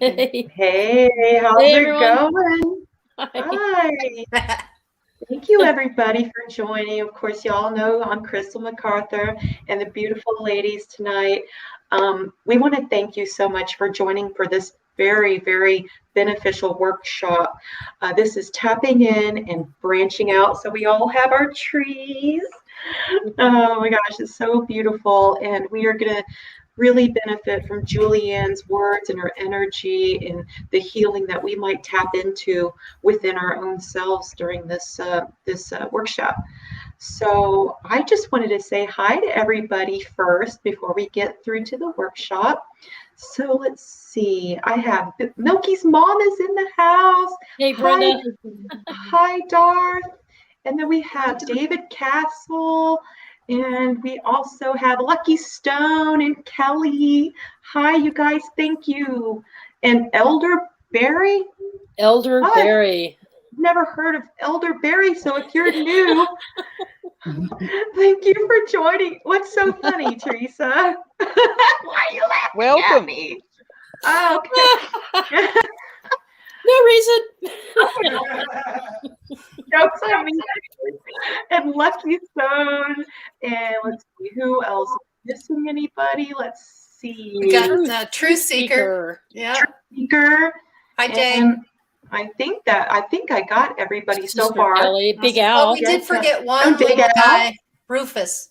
Hey, how's Hey, it everyone. going? Hi. Hi. Thank you, everybody, for joining. Of course, y'all know I'm Crystal MacArthur and the beautiful ladies tonight. We want to thank you so much for joining for this very, very beneficial workshop. This is tapping in and branching out. So we all have our trees. Oh my gosh, it's so beautiful. And we are going to really benefit from Julie Ann's words and her energy and the healing that we might tap into within our own selves during this workshop. So I just wanted to say hi to everybody first before we get through to the workshop. So let's see. I have Milky's mom is in the house. Hey, Brenda. Hi, Darth. And then we have David Castle, and we also have Lucky Stone and Kelly. Hi, you guys. Thank you. And Elder Barry. Barry. Never heard of Elder Barry, so if you're new, thank you for joining. What's so funny, Teresa? Why are you laughing Welcome. at me? Oh, okay. No reason. Jokes on me. And Lucky Stone. And let's see, who else? Missing anybody? Let's see. We got Truth Seeker. Yeah. Truth Seeker. Hi, Jay. And I think I got everybody so far. Kelly, Big Al. Oh, we did forget one little guy, Rufus.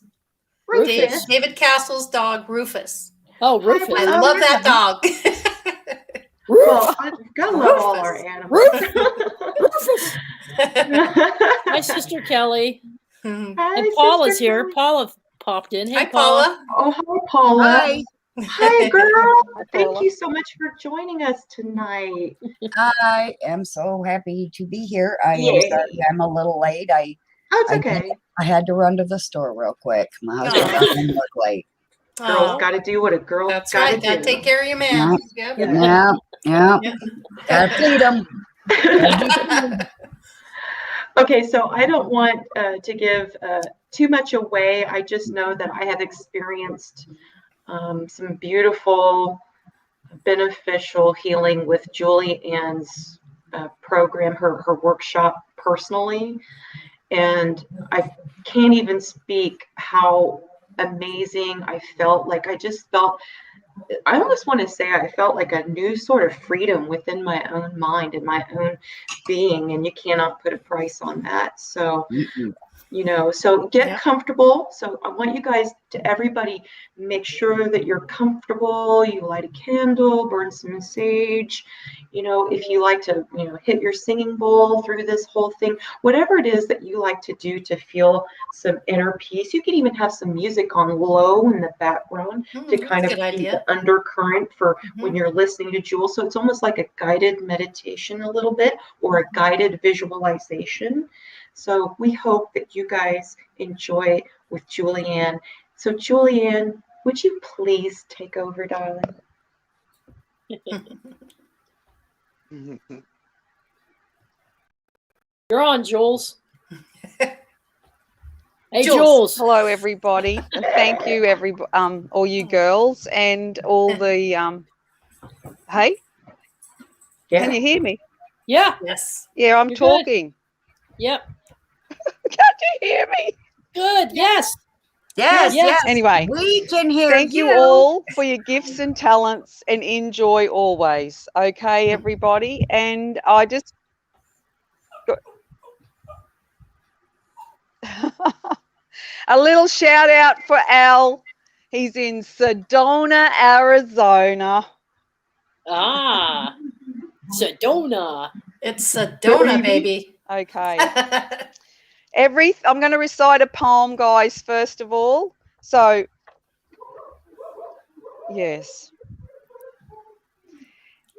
David Castle's dog, Rufus. Oh, Rufus. I love that dog. Well, I've got to love all our animals. Rufus. My sister Kelly. Hi, and Paula's Sister here. Kelly. Paula popped in. Hey, Hi, Paula. Oh, hi, Paula. Hi. Hi, girl. Hi, Thank Paula. you so much for joining us tonight. I am so happy to be here. I am Yay. sorry I'm a little late. Oh, it's okay. I had to run to the store real quick. My husband got in work late. Girl's got to do what a girl That's got to right. do. Got to take care of your man. Yeah. Yep. Yeah. Gotta feed him. Okay, so I don't want to give too much away. I just know that I have experienced some beautiful, beneficial healing with Julie Ann's program, her workshop personally. And I can't even speak how amazing I felt. Like I almost want to say I felt like a new sort of freedom within my own mind and my own being, and you cannot put a price on that. So, so get comfortable. So I want you guys everybody, make sure that you're comfortable. You light a candle, burn some sage. If you like to, hit your singing bowl through this whole thing, whatever it is that you like to do to feel some inner peace. You can even have some music on low in the background to kind of keep the undercurrent for when you're listening to Jules. So it's almost like a guided meditation a little bit, or a guided visualization. So we hope that you guys enjoy with Julie Ann. So Julie Ann, would you please take over, darling? You're on, Jules. Hey, Jules. Hello, everybody. And thank you, all you girls and all the. Hey, can you hear me? Yeah. Yes. Yeah, I'm talking. Good. Yep. Can't you hear me? Good. Yes. Yes. Anyway, we can hear thank you all for your gifts and talents, and enjoy always. Okay, everybody. And I just a little shout out for Al. He's in Sedona, Arizona. Ah, Sedona. It's Sedona, baby. Okay. I'm going to recite a poem, guys, first of all. So, yes.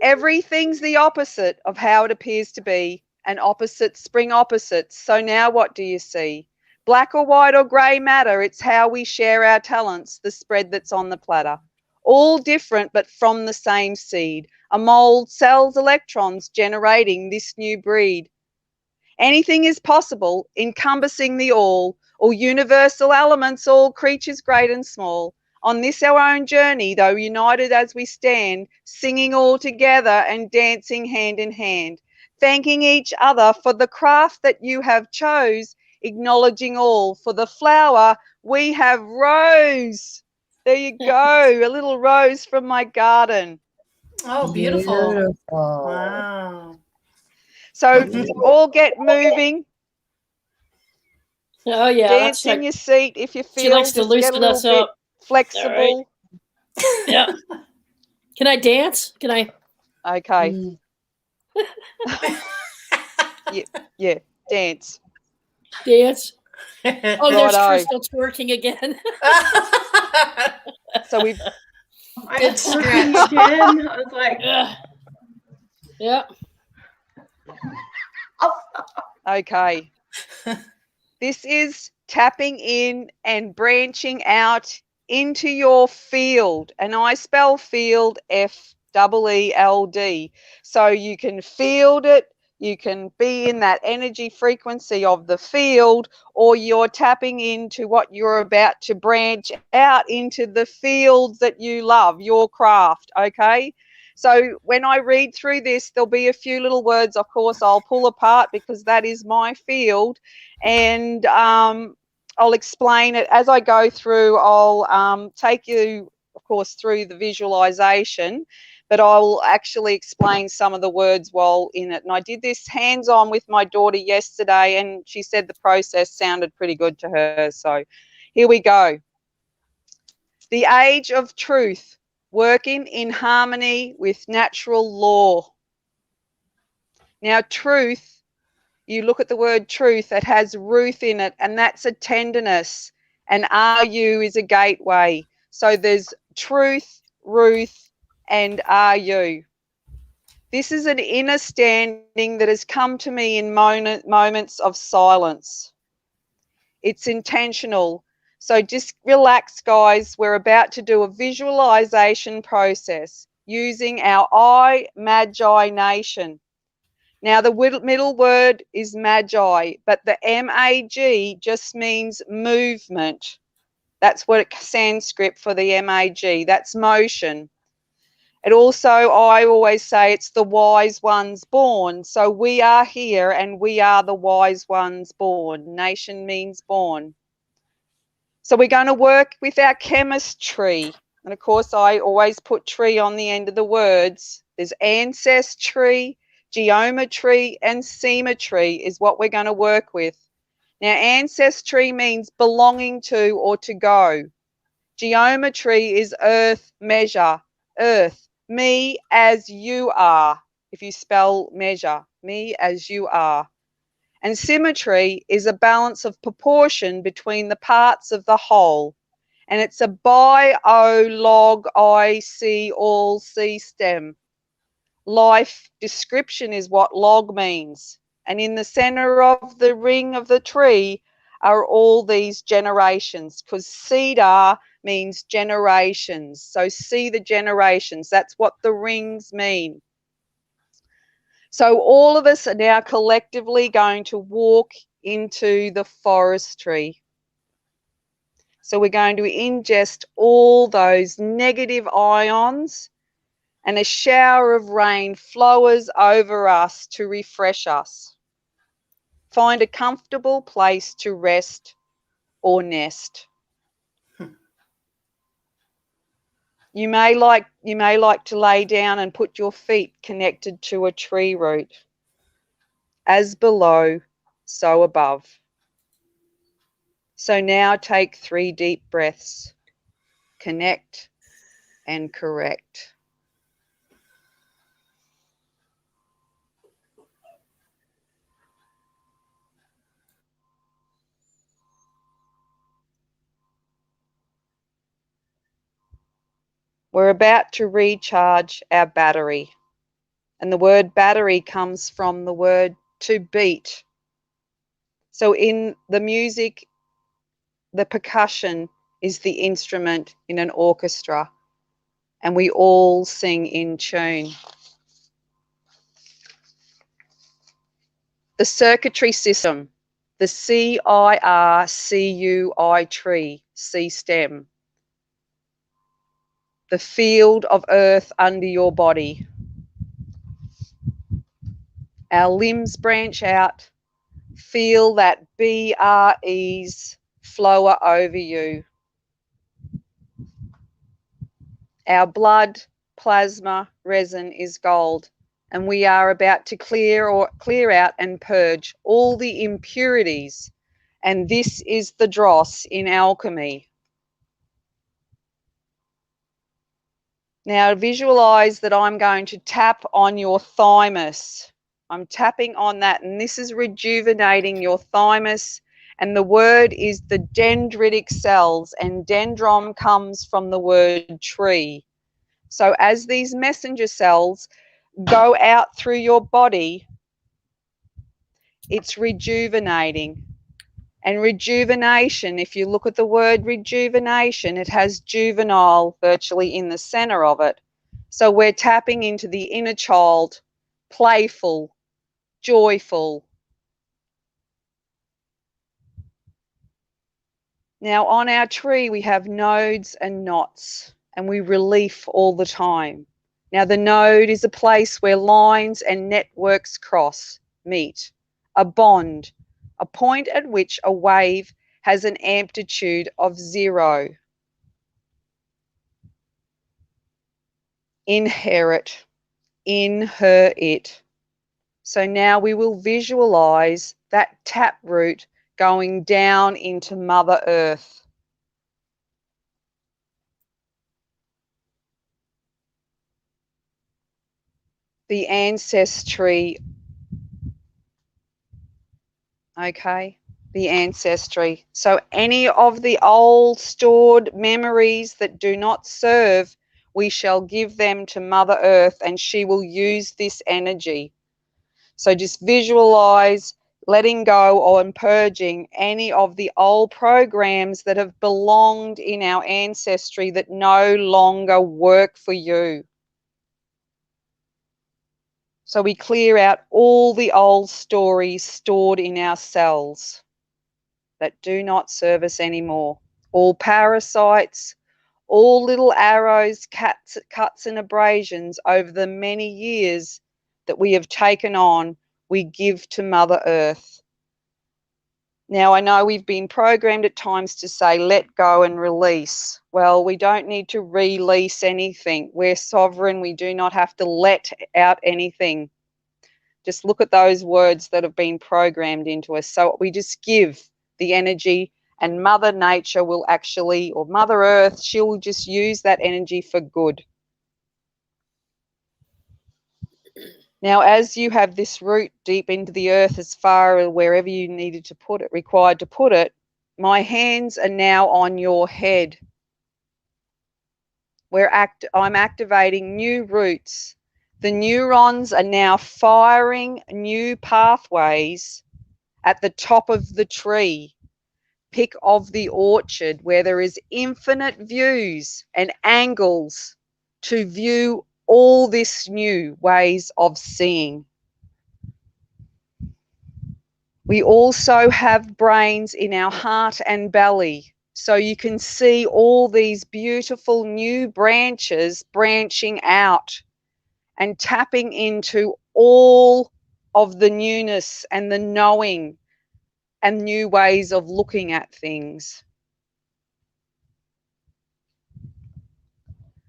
Everything's the opposite of how it appears to be, and opposites spring opposites. So now what do you see? Black or white or grey matter, it's how we share our talents, the spread that's on the platter. All different, but from the same seed. A mold sells electrons, generating this new breed. Anything is possible, encompassing the all universal elements, all creatures great and small. On this our own journey, though united as we stand, singing all together and dancing hand in hand, thanking each other for the craft that you have chose, acknowledging all for the flower we have rose. There you go, a little rose from my garden. Oh, beautiful. Beautiful. Wow. So all get moving, Oh yeah, dance that's in like your seat if you she feel, likes to just get a loosen little us bit up. flexible. Yeah. Can I dance? Can I? Okay, Mm. yeah, dance. Dance. Oh, there's Righto. Crystal twerking again. So we've I Good was working stretch. again. I was like, Yeah. Yeah. okay. This is tapping in and branching out into your field. And I spell field FEELD. So you can field it, you can be in that energy frequency of the field, or you're tapping into what you're about to branch out into the fields that you love, your craft, okay? So when I read through this, there'll be a few little words, of course, I'll pull apart because that is my field. And I'll explain it as I go through. I'll take you, of course, through the visualization, but I'll actually explain some of the words while in it. And I did this hands-on with my daughter yesterday, and she said the process sounded pretty good to her. So here we go. The age of truth, working in harmony with natural law. Now, truth, you look at the word truth, it has Ruth in it, and that's a tenderness, and RU is a gateway. So there's truth, Ruth, and RU. This is an inner standing that has come to me in moments of silence. It's intentional. So just relax, guys. We're about to do a visualization process using our imagination. Now, the middle word is magi, but the MAG just means movement. That's what Sanskrit for the MAG. That's motion. It also, I always say, it's the wise ones born. So we are here and we are the wise ones born. Nation means born. So we're going to work with our chemistry. And of course, I always put tree on the end of the words. There's ancestry, geometry, and symmetry is what we're going to work with. Now, ancestry means belonging to or to go. Geometry is earth, measure, earth, me as you are. If you spell measure, me as you are. And symmetry is a balance of proportion between the parts of the whole. And it's a log I see all system. Life description is what log means. And in the center of the ring of the tree are all these generations, because cedar means generations. So see the generations. That's what the rings mean. So all of us are now collectively going to walk into the forestry. So we're going to ingest all those negative ions, and a shower of rain flowers over us to refresh us. Find a comfortable place to rest or nest. You may like to lay down and put your feet connected to a tree root. As below, so above. So now take 3 deep breaths. Connect and correct. We're about to recharge our battery. And the word battery comes from the word to beat. So in the music, the percussion is the instrument in an orchestra, and we all sing in tune. The circuitry system, the CIRCUI tree, C stem. the field of earth under your body. Our limbs branch out. Feel that BREs flow over you. Our blood, plasma, resin is gold, and we are about to clear out and purge all the impurities. And this is the dross in alchemy. Now visualize that I'm going to tap on your thymus. I'm tapping on that, and this is rejuvenating your thymus. And the word is the dendritic cells, and dendron comes from the word tree. So as these messenger cells go out through your body, it's rejuvenating. And rejuvenation, if you look at the word rejuvenation, it has juvenile virtually in the center of it. So we're tapping into the inner child, playful, joyful. Now on our tree, we have nodes and knots, and we relief all the time. Now the node is a place where lines and networks meet, a bond, a point at which a wave has an amplitude of 0. Inherit, it. So now we will visualize that taproot going down into Mother Earth. The ancestry, okay, the ancestry. So any of the old stored memories that do not serve, we shall give them to Mother Earth, and she will use this energy. So just visualize letting go or purging any of the old programs that have belonged in our ancestry that no longer work for you. So we clear out all the old stories stored in our cells that do not serve us anymore. All parasites, all little arrows, cuts and abrasions over the many years that we have taken on, we give to Mother Earth. Now, I know we've been programmed at times to say, let go and release. Well, we don't need to release anything. We're sovereign. We do not have to let out anything. Just look at those words that have been programmed into us. So we just give the energy, and Mother Nature will actually, or Mother Earth, she will just use that energy for good. Now, as you have this root deep into the earth, as far as wherever you needed to put it, required to put it, my hands are now on your head. I'm activating new roots. The neurons are now firing new pathways at the top of the tree, pick of the orchard, where there is infinite views and angles to view all this new ways of seeing. We also have brains in our heart and belly, so you can see all these beautiful new branches branching out and tapping into all of the newness and the knowing and new ways of looking at things.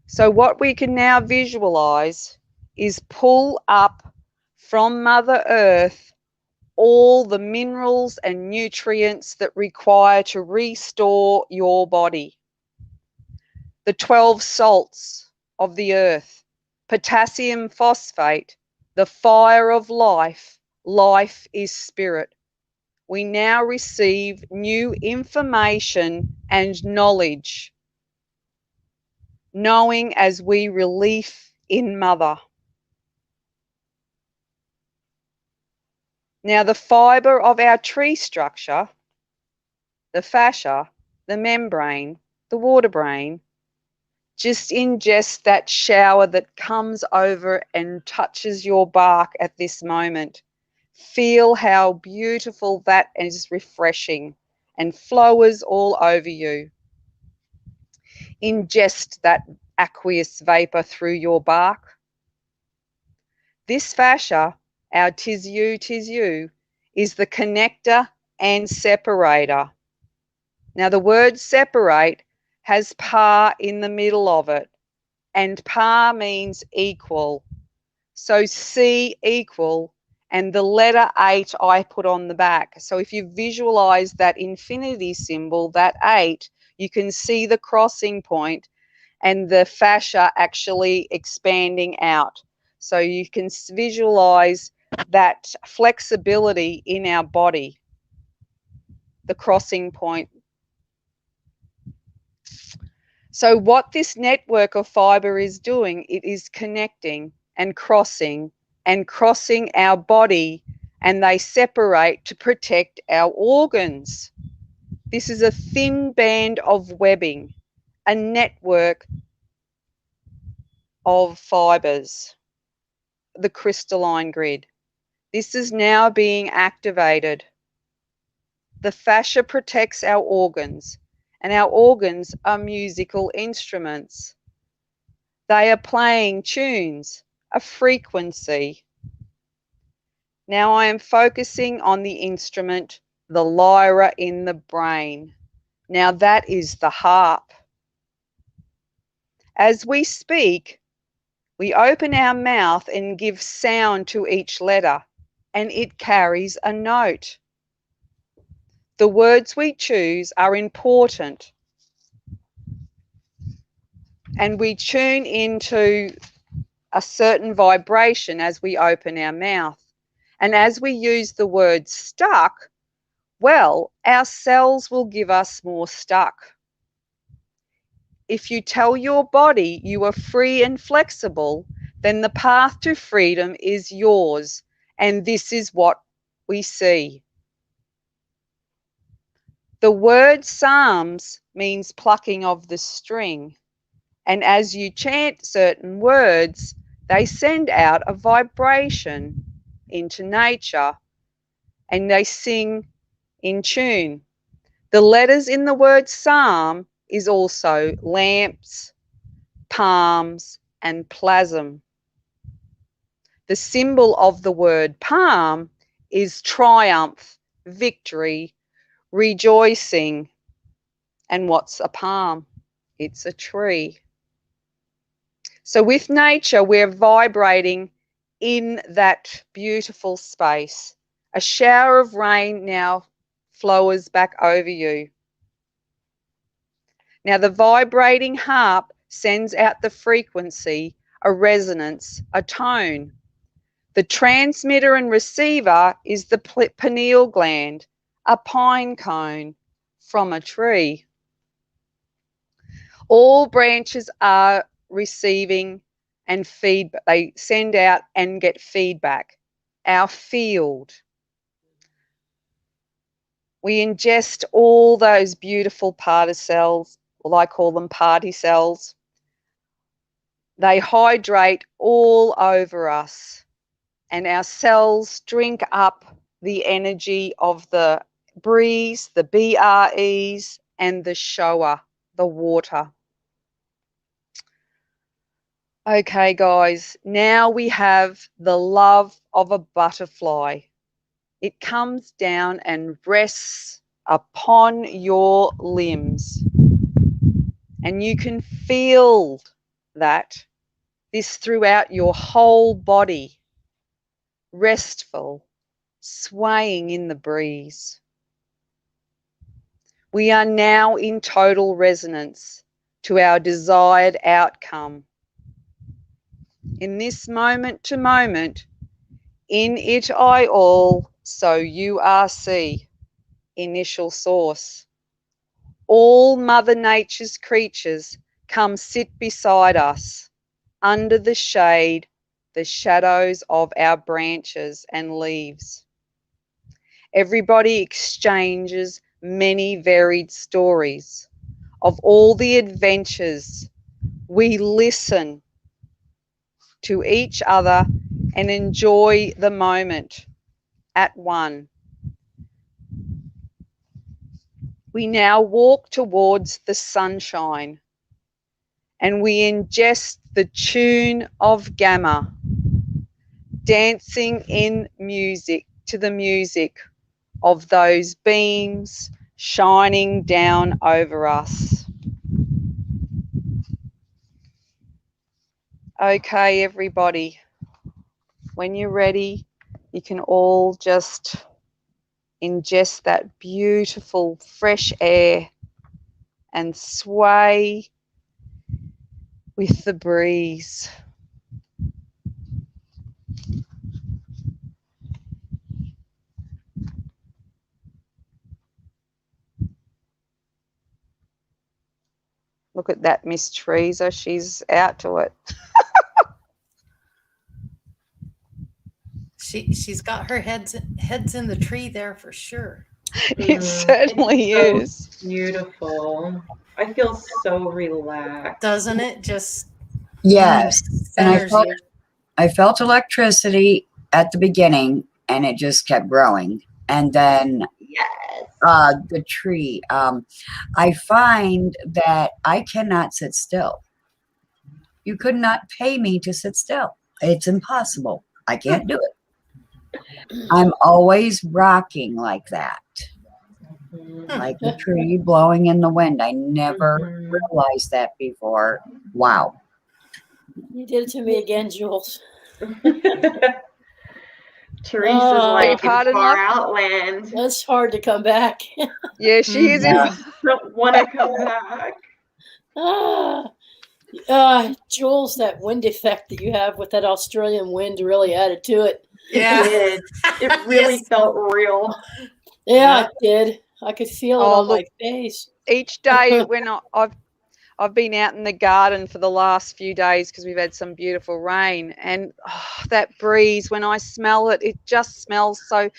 So what we can now visualize is pull up from Mother Earth all the minerals and nutrients that require to restore your body. The 12 salts of the earth, potassium phosphate, the fire of life, life is spirit. We now receive new information and knowledge, knowing as we relief in Mother. Now the fibre of our tree structure, the fascia, the membrane, the water brain, just ingest that shower that comes over and touches your bark at this moment. Feel how beautiful that is, refreshing, and flowers all over you. Ingest that aqueous vapor through your bark. This fascia, our tissue, is the connector and separator. Now the word separate has pa in the middle of it, and pa means equal. So C equal, and the letter 8 I put on the back. So if you visualize that infinity symbol, that 8, you can see the crossing point and the fascia actually expanding out. So you can visualize that flexibility in our body, the crossing point. So what this network of fiber is doing, it is connecting and crossing our body, and they separate to protect our organs. This is a thin band of webbing, a network of fibers, the crystalline grid. This is now being activated. The fascia protects our organs, and our organs are musical instruments. They are playing tunes, a frequency. Now I am focusing on the instrument, the lyra in the brain. Now that is the harp. As we speak, we open our mouth and give sound to each letter, and it carries a note. The words we choose are important, and we tune into a certain vibration as we open our mouth. And as we use the word stuck, well, our cells will give us more stuck. If you tell your body you are free and flexible, then the path to freedom is yours, and this is what we see. The word Psalms means plucking of the string, and as you chant certain words, they send out a vibration into nature, and they sing in tune. The letters in the word Psalm is also lamps, palms, and plasm. The symbol of the word palm is triumph, victory, rejoicing. And what's a palm? It's a tree. So with nature, we're vibrating in that beautiful space. A shower of rain now flows back over you. Now the vibrating harp sends out the frequency, a resonance, a tone. The transmitter and receiver is the pineal gland, a pine cone from a tree. All branches are receiving and feedback. They send out and get feedback. Our field. We ingest all those beautiful party cells, well, I call them party cells. They hydrate all over us, and our cells drink up the energy of the breeze, the BREs, and the shower, the water. Okay, guys, now we have the love of a butterfly. It comes down and rests upon your limbs. And you can feel this throughout your whole body, restful, swaying in the breeze. We are now in total resonance to our desired outcome. In this moment to moment, in it I all, so you are see, initial source. All Mother Nature's creatures come sit beside us, under the shade, the shadows of our branches and leaves. Everybody exchanges many varied stories of all the adventures. We listen to each other and enjoy the moment at one. We now walk towards the sunshine, and we ingest the tune of gamma, dancing in music to the music of those beams shining down over us. Okay, everybody, when you're ready, you can all just ingest that beautiful fresh air and sway with the breeze. Look at that Miss Teresa, she's out to it. She's got her heads in the tree there for sure. It certainly is. Beautiful. I feel so relaxed. Doesn't it? Just Yes. And centers you. I felt electricity at the beginning, and it just kept growing. And then Yes. the tree. I find that I cannot sit still. You could not pay me to sit still. It's impossible. I can't do it. I'm always rocking like that, like a tree blowing in the wind. I never realized that before. Wow. You did it to me again, Jules. Teresa's Oh. like in Pardon, far love? outland. That's hard to come back. Yeah, she is. Yeah. Don't want to come back. Jules, that wind effect that you have with that Australian wind really added to it. Yeah. It did. It really Yes. felt real. Yeah, it did. I could feel it Oh, on my look. face. Each day when I've been out in the garden for the last few days because we've had some beautiful rain, and that breeze, when I smell it, it just smells so,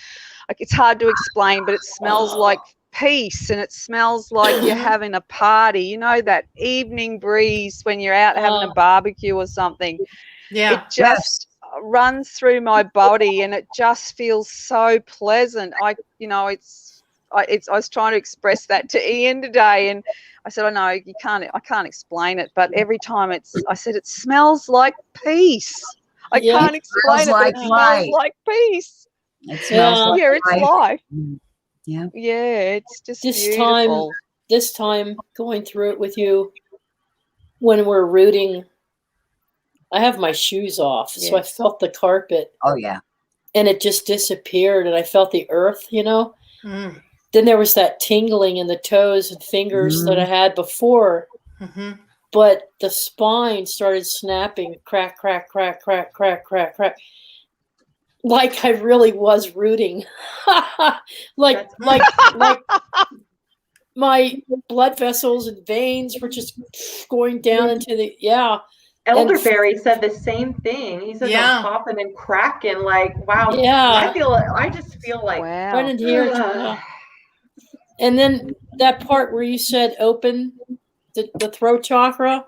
like, it's hard to explain, but it smells like peace, and it smells like you're having a party. You know, that evening breeze when you're out having a barbecue or something. Yeah. It just runs through my body, and it just feels so pleasant. I was trying to express that to Ian today, and I said, I know I can't explain it, but every time I said, it smells like peace. I Yeah. can't explain it, but it Like smells life. like peace. It smells Yeah. like Yeah, it's life. life. Yeah. Yeah, it's just This beautiful. time going through it with you when we're rooting, I have my shoes off, so I Yes. felt the carpet Oh, yeah. and it just disappeared, and I felt the earth, Mm. Then there was that tingling in the toes and fingers that I had before, Mm-hmm. but the spine started snapping, crack, crack, crack, crack, crack, crack, crack, like I really was rooting. like my blood vessels and veins were just going down into the Elderberry said the same thing. He said Yeah. I'm popping and cracking. Like, wow. Yeah. I just feel like Wow. right in here. Yeah. And then that part where you said open the throat chakra,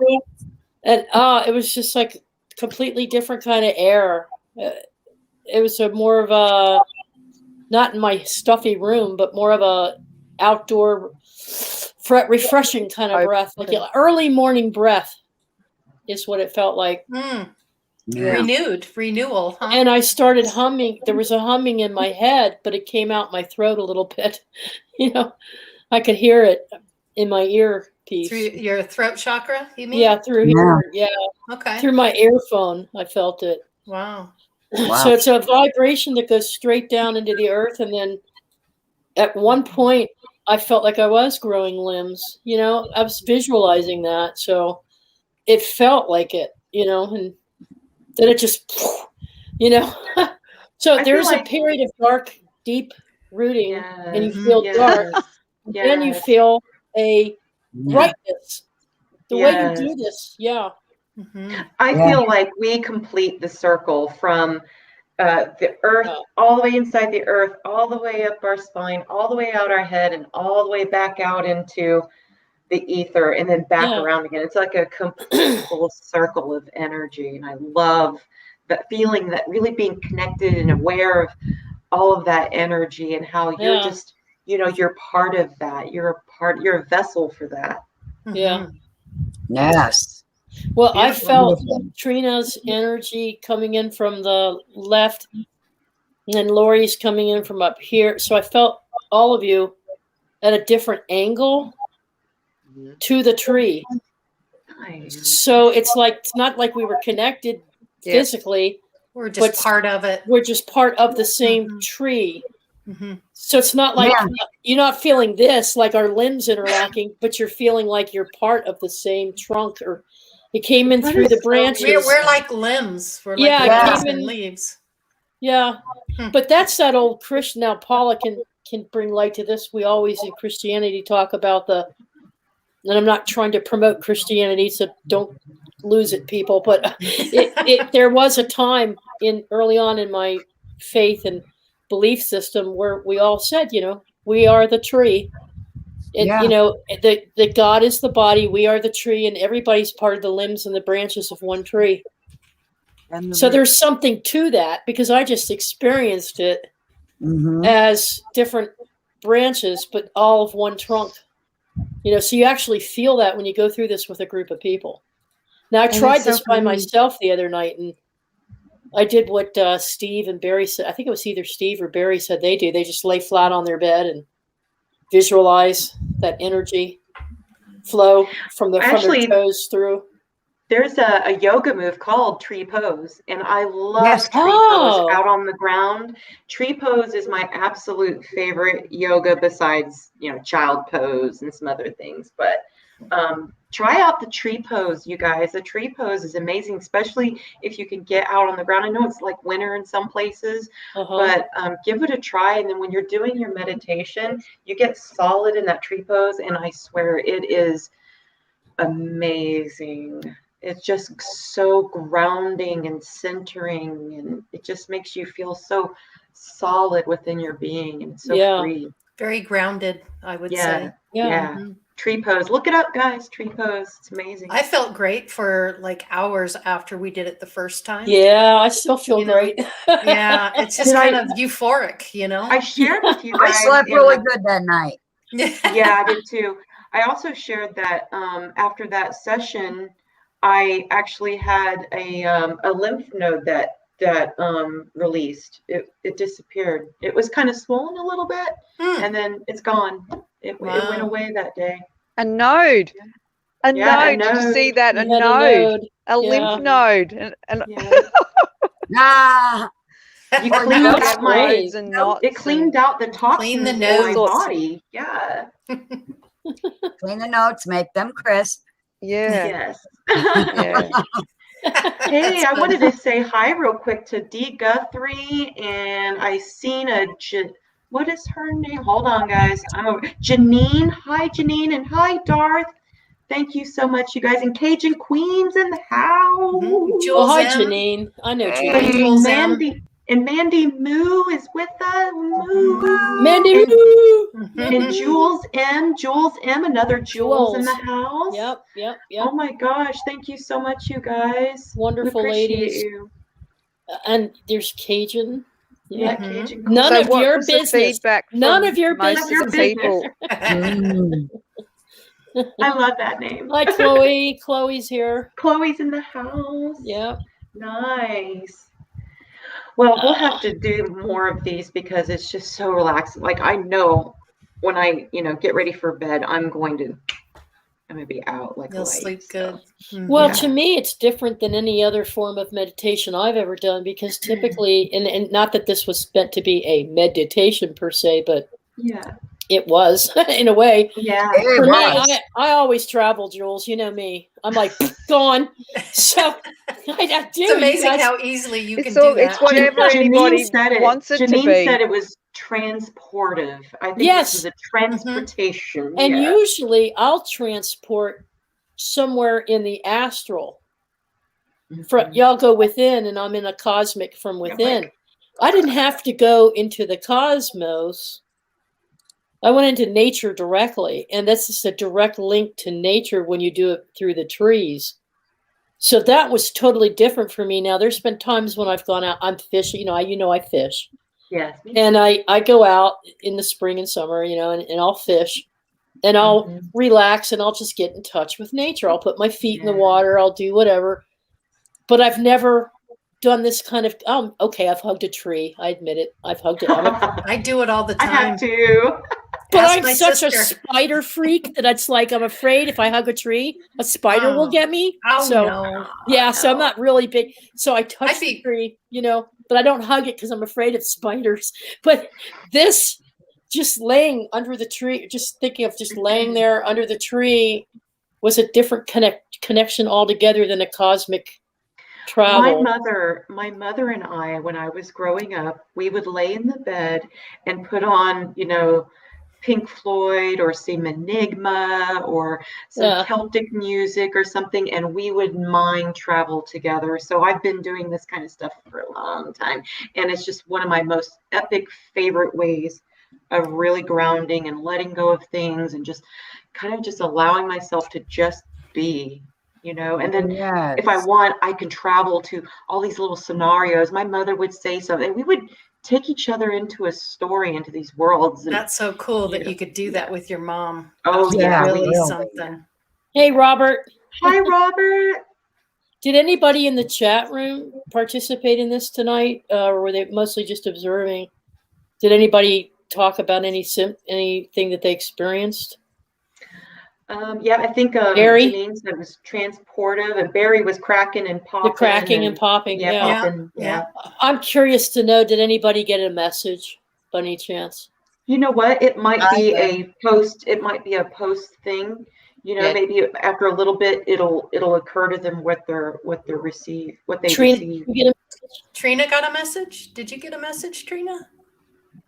and it was just like completely different kind of air. It was more of a, not in my stuffy room, but more of a outdoor refreshing kind of breath, like an early morning breath is what it felt like. Mm. Yeah. Renewal, huh? And I started humming. There was a humming in my head, but it came out my throat a little bit. I could hear it in my earpiece. Through your throat chakra, you mean? Yeah, through here. Yeah. Okay. Through my earphone, I felt it. Wow. So it's a vibration that goes straight down into the earth. And then at one point, I felt like I was growing limbs. I was visualizing that. So it felt like it, and then it just, So there's a period of dark, deep rooting, and you feel dark. Yes. Then you feel a brightness. The way you do this, yeah. Mm-hmm. I feel like we complete the circle from the earth, all the way inside the earth, all the way up our spine, all the way out our head, and all the way back out into the ether, and then back around again. It's like a complete full circle of energy. And I love that feeling, that really being connected and aware of all of that energy, and how you're just, you're part of that. You're a vessel for that. Yeah. Yes. Well, I Beautiful. felt Beautiful. Trina's energy coming in from the left, and then Lori's coming in from up here. So I felt all of you at a different angle to the tree. Nice. So it's not like we were connected Yes. physically. We're just But- part of it. We're just part of the same Mhm. tree. Mhm. So it's not like Yeah. you're not feeling this, like our limbs interlocking, but you're feeling like you're part of the same trunk, or it came in That through is the so branches. We're like limbs. We're Yeah, like it limbs came and in- leaves. Yeah, Hmm. but that's that old Christian. Now Paula can bring light to this. We always in Christianity talk about and I'm not trying to promote Christianity, so don't lose it, people. But there was a time early on in my faith and belief system where we all said, we are the tree. And, Yeah. the God is the body, we are the tree, and everybody's part of the limbs and the branches of one tree. And the So there's something to that, because I just experienced it Mhm. as different branches, but all of one trunk. So you actually feel that when you go through this with a group of people. Now, I And tried it's so this by fun. myself the other night, and I did what Steve and Barry said. I think it was either Steve or Barry said they do. They just lay flat on their bed and visualize that energy flow from their Actually, toes through. There's a yoga move called tree pose, and I love Yes. tree Oh. pose out on the ground. Tree pose is my absolute favorite yoga, besides child pose and some other things. But try out the tree pose, you guys. The tree pose is amazing, especially if you can get out on the ground. I know it's like winter in some places, Uh-huh. but give it a try. And then when you're doing your meditation, you get solid in that tree pose, and I swear it is amazing. It's just so grounding and centering, and it just makes you feel so solid within your being, and so Yeah. free. Very grounded, I would Yeah. say. Yeah. Mhm. Tree pose. Look it up, guys. Tree pose. It's amazing. I felt great for like hours after we did it the first time. Yeah, I still feel great. Yeah, it's just Did I- kind of euphoric, I shared with you I guys. slept in really the- good that night. Yeah, I did too. I also shared that after that session, I actually had a lymph node that released. It disappeared. It was kind of swollen a little bit, Hmm. and then it's gone. It went Wow. away that day. A node. A Yeah, a node. Did you see node. that? You A had node. A Yeah. lymph node. And Yeah. Ah, You Or cleaned nodes. out my. nodes and knots. It cleaned out the toxins in my nodes. body. Yeah. clean the notes, make them crisp. Yeah. Yes. Yeah. Hey, That's I good. wanted to say hi real quick to Dee Guthrie, and I seen what is her name? Hold on, guys. Janine. Hi, Janine, and hi, Darth. Thank you so much, you guys. And Cajun Queen's in the house. Oh, Jules hi, M. Janine. I know Hey. Janine. Jules M. Mandy Moo is with us. Moo. Mandy And, Woo! and Jules M, another Jules in the Jules. house. Yep. Oh my gosh, thank you so much, you guys. Wonderful we appreciate ladies. you. And there's Cajun. Yeah, Mhm. Cajun. None So of what your was the business. feedback None from of your most business. of the people? Mm. I love that name. Hi, Chloe. Chloe's here. Chloe's in the house. Yep. Nice. Well, we'll have to do more of these because it's just so relaxing. Like I know when I, get ready for bed, I'm going to be out like You'll light, sleep so. good. Well, Yeah. to me, it's different than any other form of meditation I've ever done, because typically, and not that this was meant to be a meditation per se, but Yeah. it was in a way. Yeah. It For me, was. I always travel, Jules. You know me. I'm like gone. So I do. It's amazing you guys, how easily you can It's do all. that. It's whatever anybody said it. wants it to Janine be. said it was transportive. I think Yes. this is a transportation. and yeah. usually I'll transport somewhere in the astral. Mhm. Y'all go within, and I'm in a cosmic from within. I didn't have to go into the cosmos. I went into nature directly, and that's just a direct link to nature when you do it through the trees. So that was totally different for me. Now, there's been times when I've gone out, I'm fishing, I fish. Yes. And I go out in the spring and summer, and I'll fish. and I'll Mhm. relax and I'll just get in touch with nature. I'll put my feet in the Yeah. water. I'll do whatever. But I've never done this kind of, okay, I've hugged a tree. I admit it. I've hugged it. I do it all the I time. have to. But Ask I'm my such a sister. spider freak that it's like I'm afraid if I hug a tree, a spider will Oh. get me. Oh So no. yeah, so I'm not really big. So I touch I'd be- the tree, but I don't hug it because I'm afraid of spiders. But this, just laying under the tree, just thinking of just laying there under the tree, was a different connection altogether than a cosmic travel. My mother and I, when I was growing up, we would lay in the bed and put on, Pink Floyd or some Enigma or some Yeah. Celtic music or something, and we would mind travel together. So I've been doing this kind of stuff for a long time, and it's just one of my most epic favorite ways of really grounding and letting go of things and just kind of just allowing myself to just be, and then if I Yes. want, I can travel to all these little scenarios. My mother would say something. We would take each other into a story, into these worlds. And, That's so cool that you could do that with your mom. Oh, That's yeah. really Really. something. Hey, Robert, Hi, Robert. did anybody in the chat room participate in this tonight, or were they mostly just observing? Did anybody talk about anything that they experienced? Yeah, I think Barry? Janine said it was transportive, and Barry was cracking and popping. The cracking and popping, yeah. Popping, yeah. I'm curious to know, did anybody get a message by any chance? You know what? It might be I a post. It might be a post thing. Yeah. Maybe after a little bit, it'll occur to them what they receive. Trina, you get a Trina got a message? Did you get a message, Trina?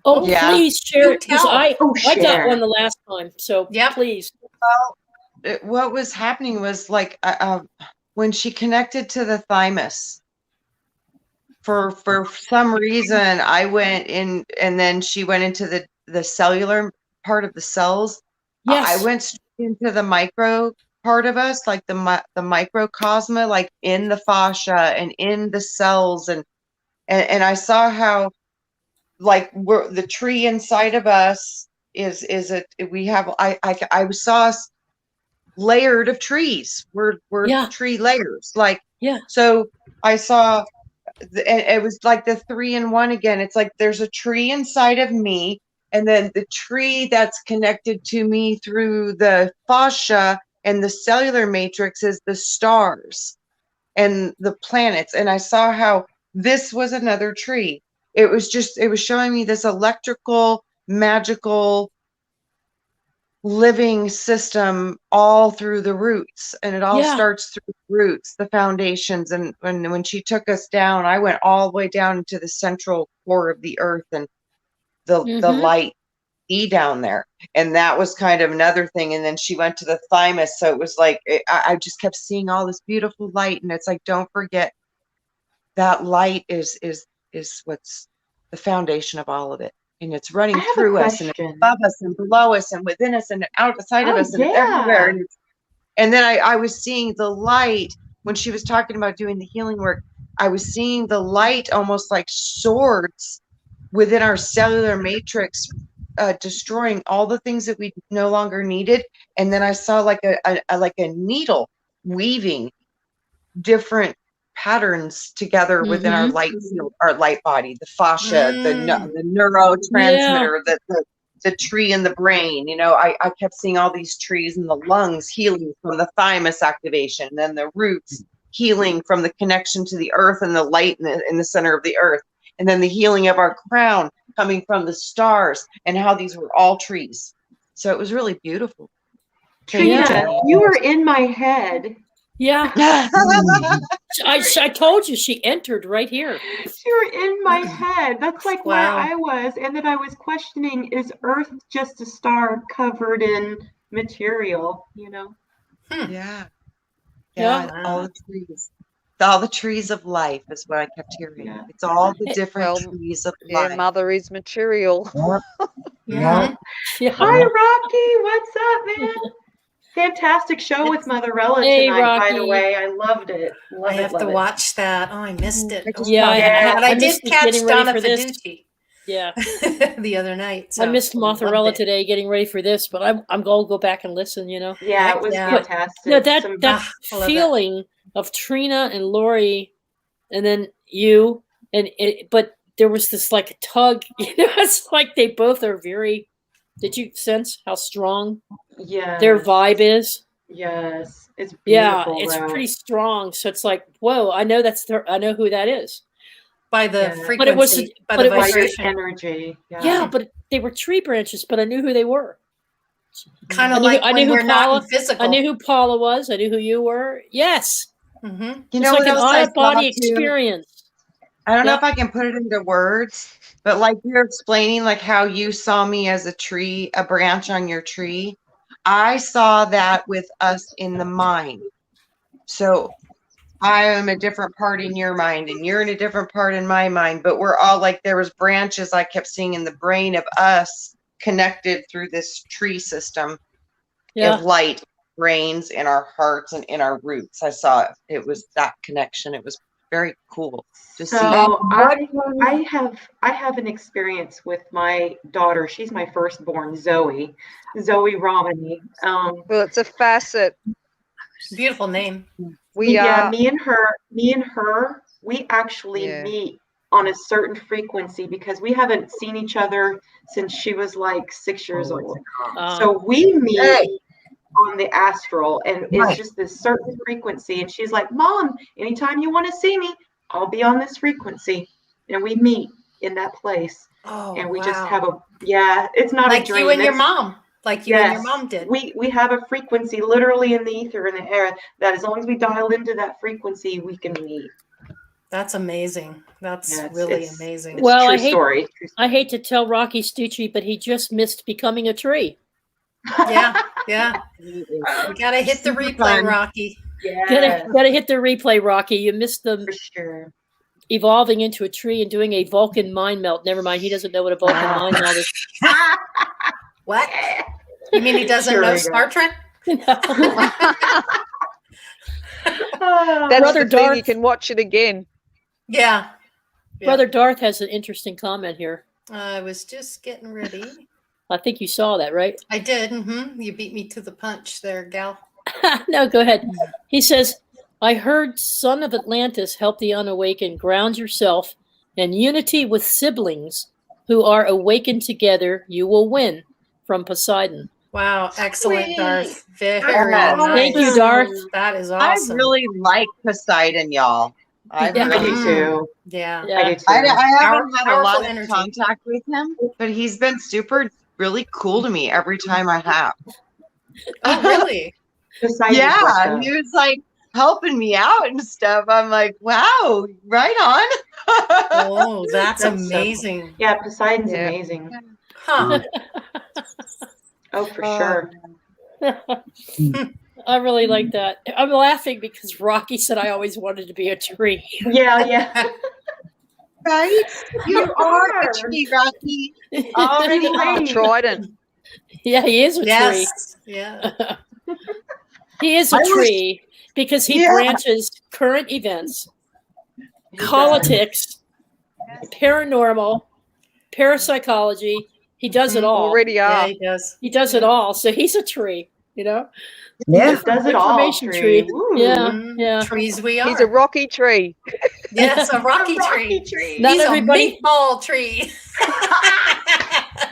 Oh, Yeah. please share it, because tell. I got share. one the last time. So Yep. please. What was happening was like when she connected to the thymus, for some reason I went in, and then she went into the cellular part of the cells. Yes. I went straight into the micro part of us, like the microcosma, like in the fascia and in the cells, and I saw how, like, we're the tree inside of us I saw us layered of trees. We're Yeah. tree layers, like, Yeah. so I saw and it was like the 3-in-1 again. It's like there's a tree inside of me, and then the tree that's connected to me through the fascia and the cellular matrix is the stars and the planets. And I saw how this was another tree. It was showing me this electrical, magical living system all through the roots, and it all starts through the roots, the foundations. And when she took us down, I went all the way down into the central core of the earth, and the light down there. And that was kind of another thing. And then she went to the thymus, so it was like I just kept seeing all this beautiful light, and it's like, don't forget that light is what's the foundation of all of it. And it's running through us and above us and below us and within us and outside of us and everywhere. And then I was seeing the light when she was talking about doing the healing work. I was seeing the light almost like swords within our cellular matrix, destroying all the things that we no longer needed. And then I saw like a needle weaving different patterns together within our light field, our light body, the fascia, the neurotransmitter, the tree in the brain. I kept seeing all these trees in the lungs healing from the thymus activation, and then the roots healing from the connection to the earth and the light in the center of the earth, and then the healing of our crown coming from the stars, and how these were all trees. So it was really beautiful. Trina, you were in my head. Yeah. I told you she entered right here. You were in my head. That's like where I was. And then I was questioning, is Earth just a star covered in material, Yeah. All the trees of life is what I kept hearing. Yeah. It's all the different trees of life. Mother is material. Yeah. Hi, Rocky. What's up, man? Fantastic show with Mother Rella tonight, Rocky. by the way. I loved it. I have to watch that. Oh, I missed it. I did missed it catch getting ready Donna for this. Fiducci. Yeah. the other night. I So missed loved mozzarella it. today getting ready for this, but I'm going to go back and listen, Yeah, Heck it was yeah. fantastic. No, that Some- that I love it. feeling of Trina and Lori, and then you, but there was this like tug. It's like they both are very. Did you sense how strong yes. their vibe is? Yes, it's Yeah, beautiful. it's though. pretty strong. So it's like, whoa, I know I know who that is. By the Yeah. frequency, But it was- by but the it was- By your vibration. energy. Yeah, but they were tree branches, but I knew who they were. Kind I of knew- like I when knew who we're not Paula- in physical. I knew who Paula was. I knew who you were. Yes, Hmm. You it's know like what an else I out of body saw, too? experience. I don't know Yeah. if I can put it into words, but like you're explaining, like how you saw me as a tree, a branch on your tree. I saw that with us in the mind. So I am a different part in your mind, and you're in a different part in my mind, but we're all like, there was branches I kept seeing in the brain of us connected through this tree system Yeah. of light, brains in our hearts and in our roots. I saw it. It was that connection. It was very cool to see. So I have an experience with my daughter. She's my firstborn, Zoe Romney. Well, it's a facet. Beautiful name. We Yeah, are. me and her, we actually Yeah. meet on a certain frequency because we haven't seen each other since she was like 6 years old. So we meet Hey. on the astral, and it's Right. just this certain frequency. And she's like, "Mom, anytime you want to see me, I'll be on this frequency." And we meet in that place, Oh, and we wow. just have it's not like a dream. you and your It's- mom. Like you and your Yes, mom did. we have a frequency literally in the ether, in the air, that as long as we dial into that frequency, we can meet. That's amazing. That's Yeah, it's- really it's- amazing. It's Well, true I hate- story. I hate to tell Rocky Stucci, but he just missed becoming a tree. Yeah, yeah. We gotta hit the Super replay, fun. Rocky. Yeah, Gotta hit the replay, Rocky. You missed them for sure. evolving into a tree and doing a Vulcan mind melt. Never mind, he doesn't know what a Vulcan mind melt is. What? You mean he doesn't Sure know we Star go. Trek? Oh, That's Brother the thing. You Darth. can watch it again. Yeah. Yeah. Brother Darth has an interesting comment here. I was just getting ready. I think you saw that, right? I did. You beat me to the punch there, gal. No, go ahead. He says, I heard Son of Atlantis help the unawakened ground yourself in unity with siblings who are awakened together. You will win. From Poseidon. Wow, excellent, Sweet. Darth. Very Yes. nice. Thank you, Darth. That is I awesome. really like Poseidon, y'all. I Yeah. I really do too. Yeah. I Yeah. do too. I haven't had a Powerful lot of energy. contact with him, but he's been really cool to me every time I have. Oh, really? Poseidon's Yeah, like he was like helping me out and stuff. I'm like, wow, right on. Oh, that's That's so cool. amazing. yeah, Poseidon's Yeah. amazing. Huh. Oh, for sure. I really like that. I'm laughing because Rocky said I always wanted to be a tree. Yeah. Right? You are a tree, Rocky. Already Right. on. Trident. Yeah, he is a tree. Yes. Yeah. He is a I was- tree because he Yeah. branches current events, He does. politics, paranormal, parapsychology. He does it all. Already Yeah, are. he does. He does it all. So he's a tree, you know? Yeah. He does it all. Information Tree. tree. Ooh. Yeah. Mhm. Yeah. Trees we are. He's a rocky tree. yes, a rocky Rocky tree. tree. Not He's everybody- a meatball tree.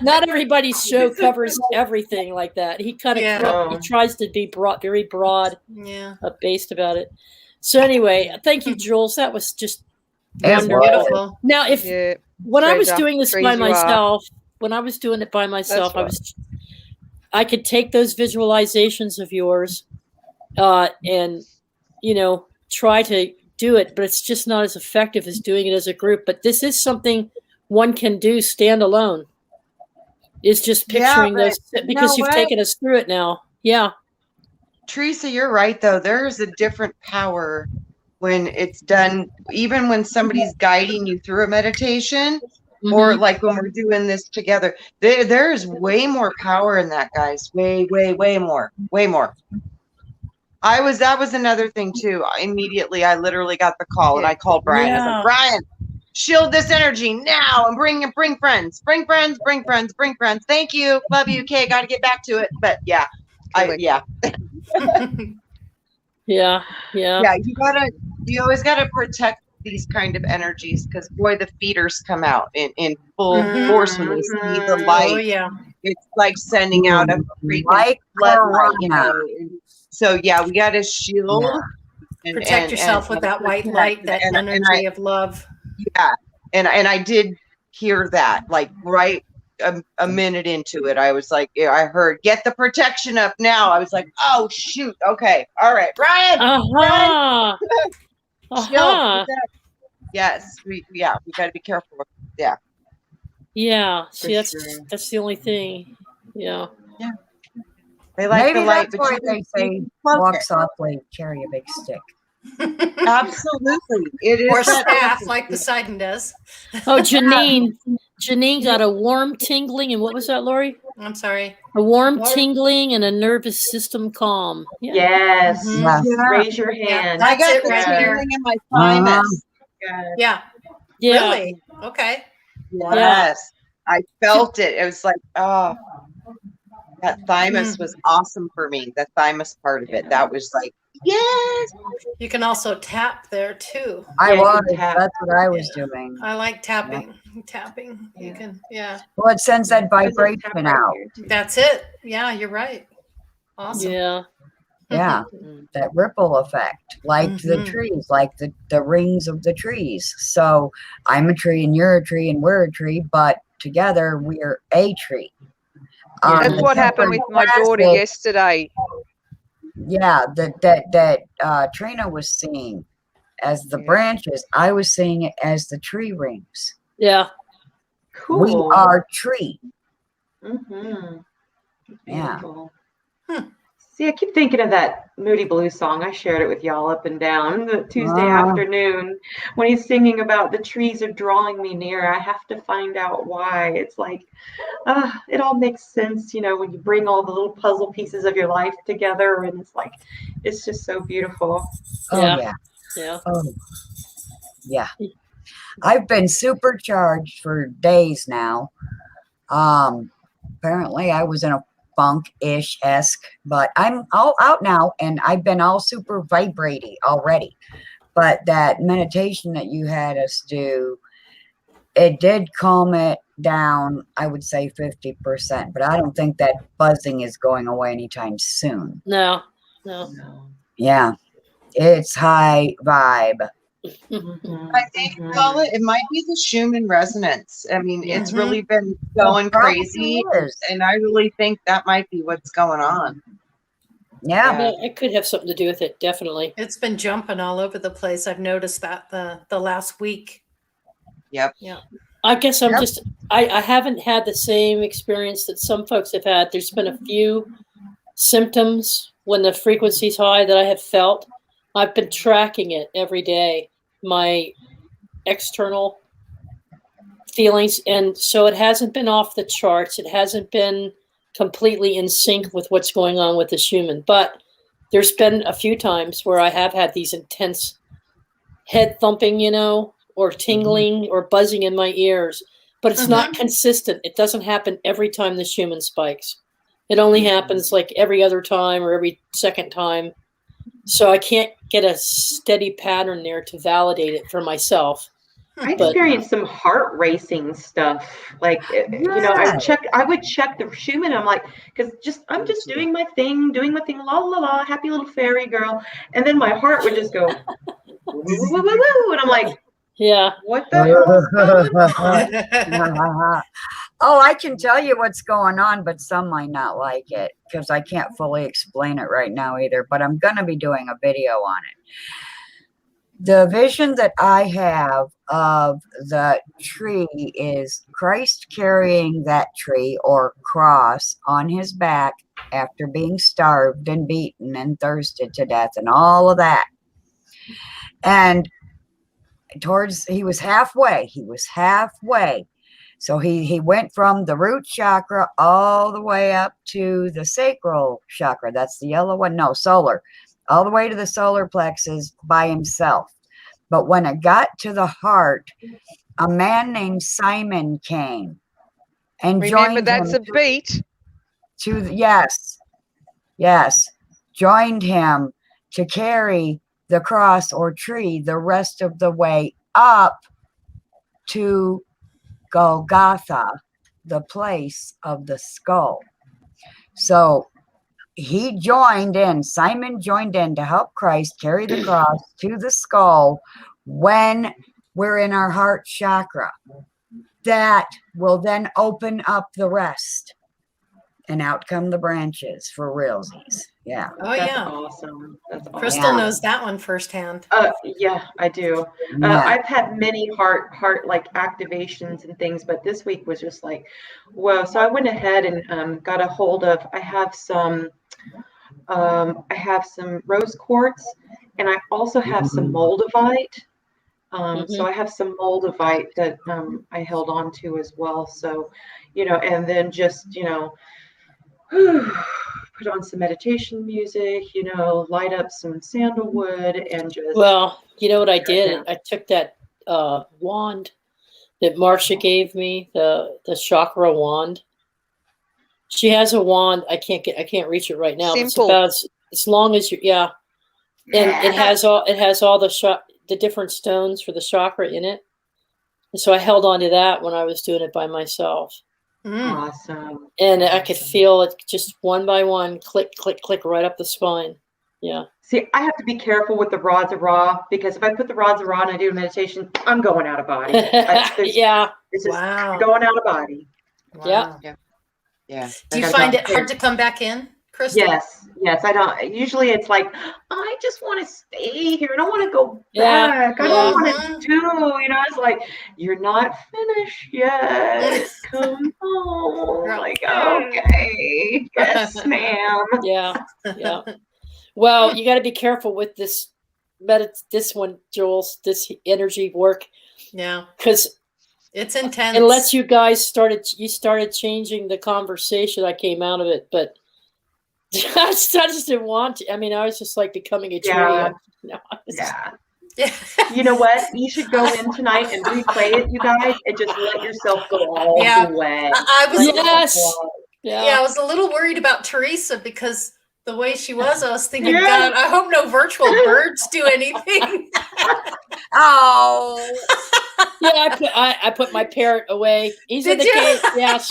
Not everybody's show covers everything like that. He kind of Yeah. he tries to be broad, very broad Yeah. based about it. So anyway, thank you, Jules. That was just Yes, wonderful. Beautiful. Now, if Yeah. when I was treasure. doing this Trees by you are. myself, when I was doing it by myself, I could take those visualizations of yours, and try to do it, but it's just not as effective as doing it as a group. But this is something one can do stand alone. Is just Yeah, picturing but those you because know you've what? taken us through it now. Yeah. Teresa, you're right, though. There is a different power when it's done, even when somebody's guiding you through a meditation, or Mhm. like when we're doing this together. There is way more power in that, guys. Way, way, way more. Way more. That was another thing, too. Immediately, I literally got the call, and I called Brian. I was Yeah. like, Brian, shield this energy now and bring friends. Bring friends. Thank you. Love you. Okay, got to get back to it. But yeah, Yeah. You always gotta protect these kind of energies because boy, the feeders come out in full force when they see the light. Oh yeah. It's like sending out a freaking like floodlight, you Corona. know. And so yeah, we gotta shield. And, Protect yourself with that white light, that energy of love. Yeah, and I did hear that like right a minute into it. I was like, yeah, I heard get the protection up now. I was like, oh shoot, okay, all right, Brian. Brian. Shield. Yes, we got to be careful. Yeah. Yeah. See, that's the only thing. Yeah. Yeah. They like Maybe the light, that's but why they say walk softly, carry a big stick. Absolutely, it is. Or staff, like Poseidon does. Oh, Janine got a warm tingling, and what was that, Lori? I'm sorry. A warm tingling and a nervous system calm. Yeah. Yes. Yeah. Raise your hand. I got it the right there. tingling in my thymus. Yeah. Yeah. Really? Okay. Yes, I felt it. It was like, oh, that thymus was awesome for me. The thymus part of it, that was like, yes. You can also tap there too. I was. That's what I was doing. I like tapping. Tapping. You can. Yeah. Well, it sends that vibration out. That's it. Yeah, you're right. Awesome. Yeah. Yeah, that ripple effect, like the trees, like the rings of the trees. So I'm a tree and you're a tree and we're a tree, but together we're a tree. That's what happened with my daughter yesterday. Yeah, that Trina was seeing as the branches. I was seeing it as the tree rings. Yeah. Cool. We are tree. Yeah. See, I keep thinking of that Moody Blues song. I shared it with y'all up and down the Tuesday afternoon when he's singing about the trees are drawing me near. I have to find out why. It's like, it all makes sense, you know, when you bring all the little puzzle pieces of your life together, and it's like, it's just so beautiful. Oh, yeah. Yeah. Oh, yeah. I've been supercharged for days now. Apparently I was in a funk-ish-esque, but I'm all out now and I've been all super vibrating already. But that meditation that you had us do, it did calm it down, I would say 50%, but I don't think that buzzing is going away anytime soon. No. Yeah, it's high vibe. I think, Paula, it might be the Schumann resonance. I mean, it's really been going crazy, and I really think that might be what's going on. Yeah, it could have something to do with it. Definitely. It's been jumping all over the place. I've noticed that the last week. Yep. Yeah. I guess I'm just, I haven't had the same experience that some folks have had. There's been a few symptoms when the frequency's high that I have felt. I've been tracking it every day, my external feelings. And so it hasn't been off the charts. It hasn't been completely in sync with what's going on with the Schumann. But there's been a few times where I have had these intense head thumping, you know, or tingling or buzzing in my ears. But it's not consistent. It doesn't happen every time the Schumann spikes. It only happens like every other time or every second time. So I can't get a steady pattern there to validate it for myself. I experienced some heart racing stuff. Like, you know, I would check the Schumann. I'm like, because I'm just doing my thing, la la la, happy little fairy girl. And then my heart would just go, woo, woo, woo, woo, and I'm like, what the hell? Oh, I can tell you what's going on, but some might not like it because I can't fully explain it right now either, but I'm going to be doing a video on it. The vision that I have of the tree is Christ carrying that tree or cross on his back after being starved and beaten and thirsted to death and all of that. And he was halfway. So he went from the root chakra all the way up to the sacral chakra. That's the yellow one. No, solar. All the way to the solar plexus by himself. But when it got to the heart, a man named Simon came and Remember, joined that's him a beat. yes, joined him to carry the cross or tree the rest of the way up to Golgotha, the place of the skull. So he joined in, Simon joined in to help Christ carry the cross to the skull when we're in our heart chakra. That will then open up the rest. And out come the branches for realsies. Yeah. Oh, That's yeah. awesome. That's awesome. Crystal knows that one firsthand. Yeah, I do. Yeah. I've had many heart like activations and things, but this week was just like, whoa. So I went ahead and got a hold of. I have some rose quartz, and I also have some moldavite. So I have some moldavite that I held on to as well. So, and then just put on some meditation music, light up some sandalwood and just. Well, you know what I did? I took that wand that Marcia gave me, the chakra wand. She has a wand. I can't reach it right now. Simple. It's about as long as and it has all the different stones for the chakra in it. And so I held on to that when I was doing it by myself. Awesome. And I could feel it just one by one, click, click, click, right up the spine. Yeah. See, I have to be careful with the rods of Ra, because if I put the rods of Ra and I do meditation, I'm going out of body. Yeah. This is going out of body. Wow. Yeah. Do you find it hard to come back in, Crystal? Yes. I don't. Usually it's like, I just want to stay here. I don't want to go back. I don't want to do, it's like, you're not finished yet. Come home. Like, okay. Yes, ma'am. Yeah. Well, you got to be careful with this one, Jules, this energy work. Yeah. Because it's intense. Unless you guys started changing the conversation, I came out of it, but I just didn't want to. I mean, I was just like becoming a tree. Yeah. You know what? You should go in tonight and replay it, you guys, and just let yourself go all the way. I was I was a little worried about Teresa because the way she was, I was thinking, God, I hope no virtual birds do anything. Oh. Yeah, I put my parrot away. He's in the cage. Yes.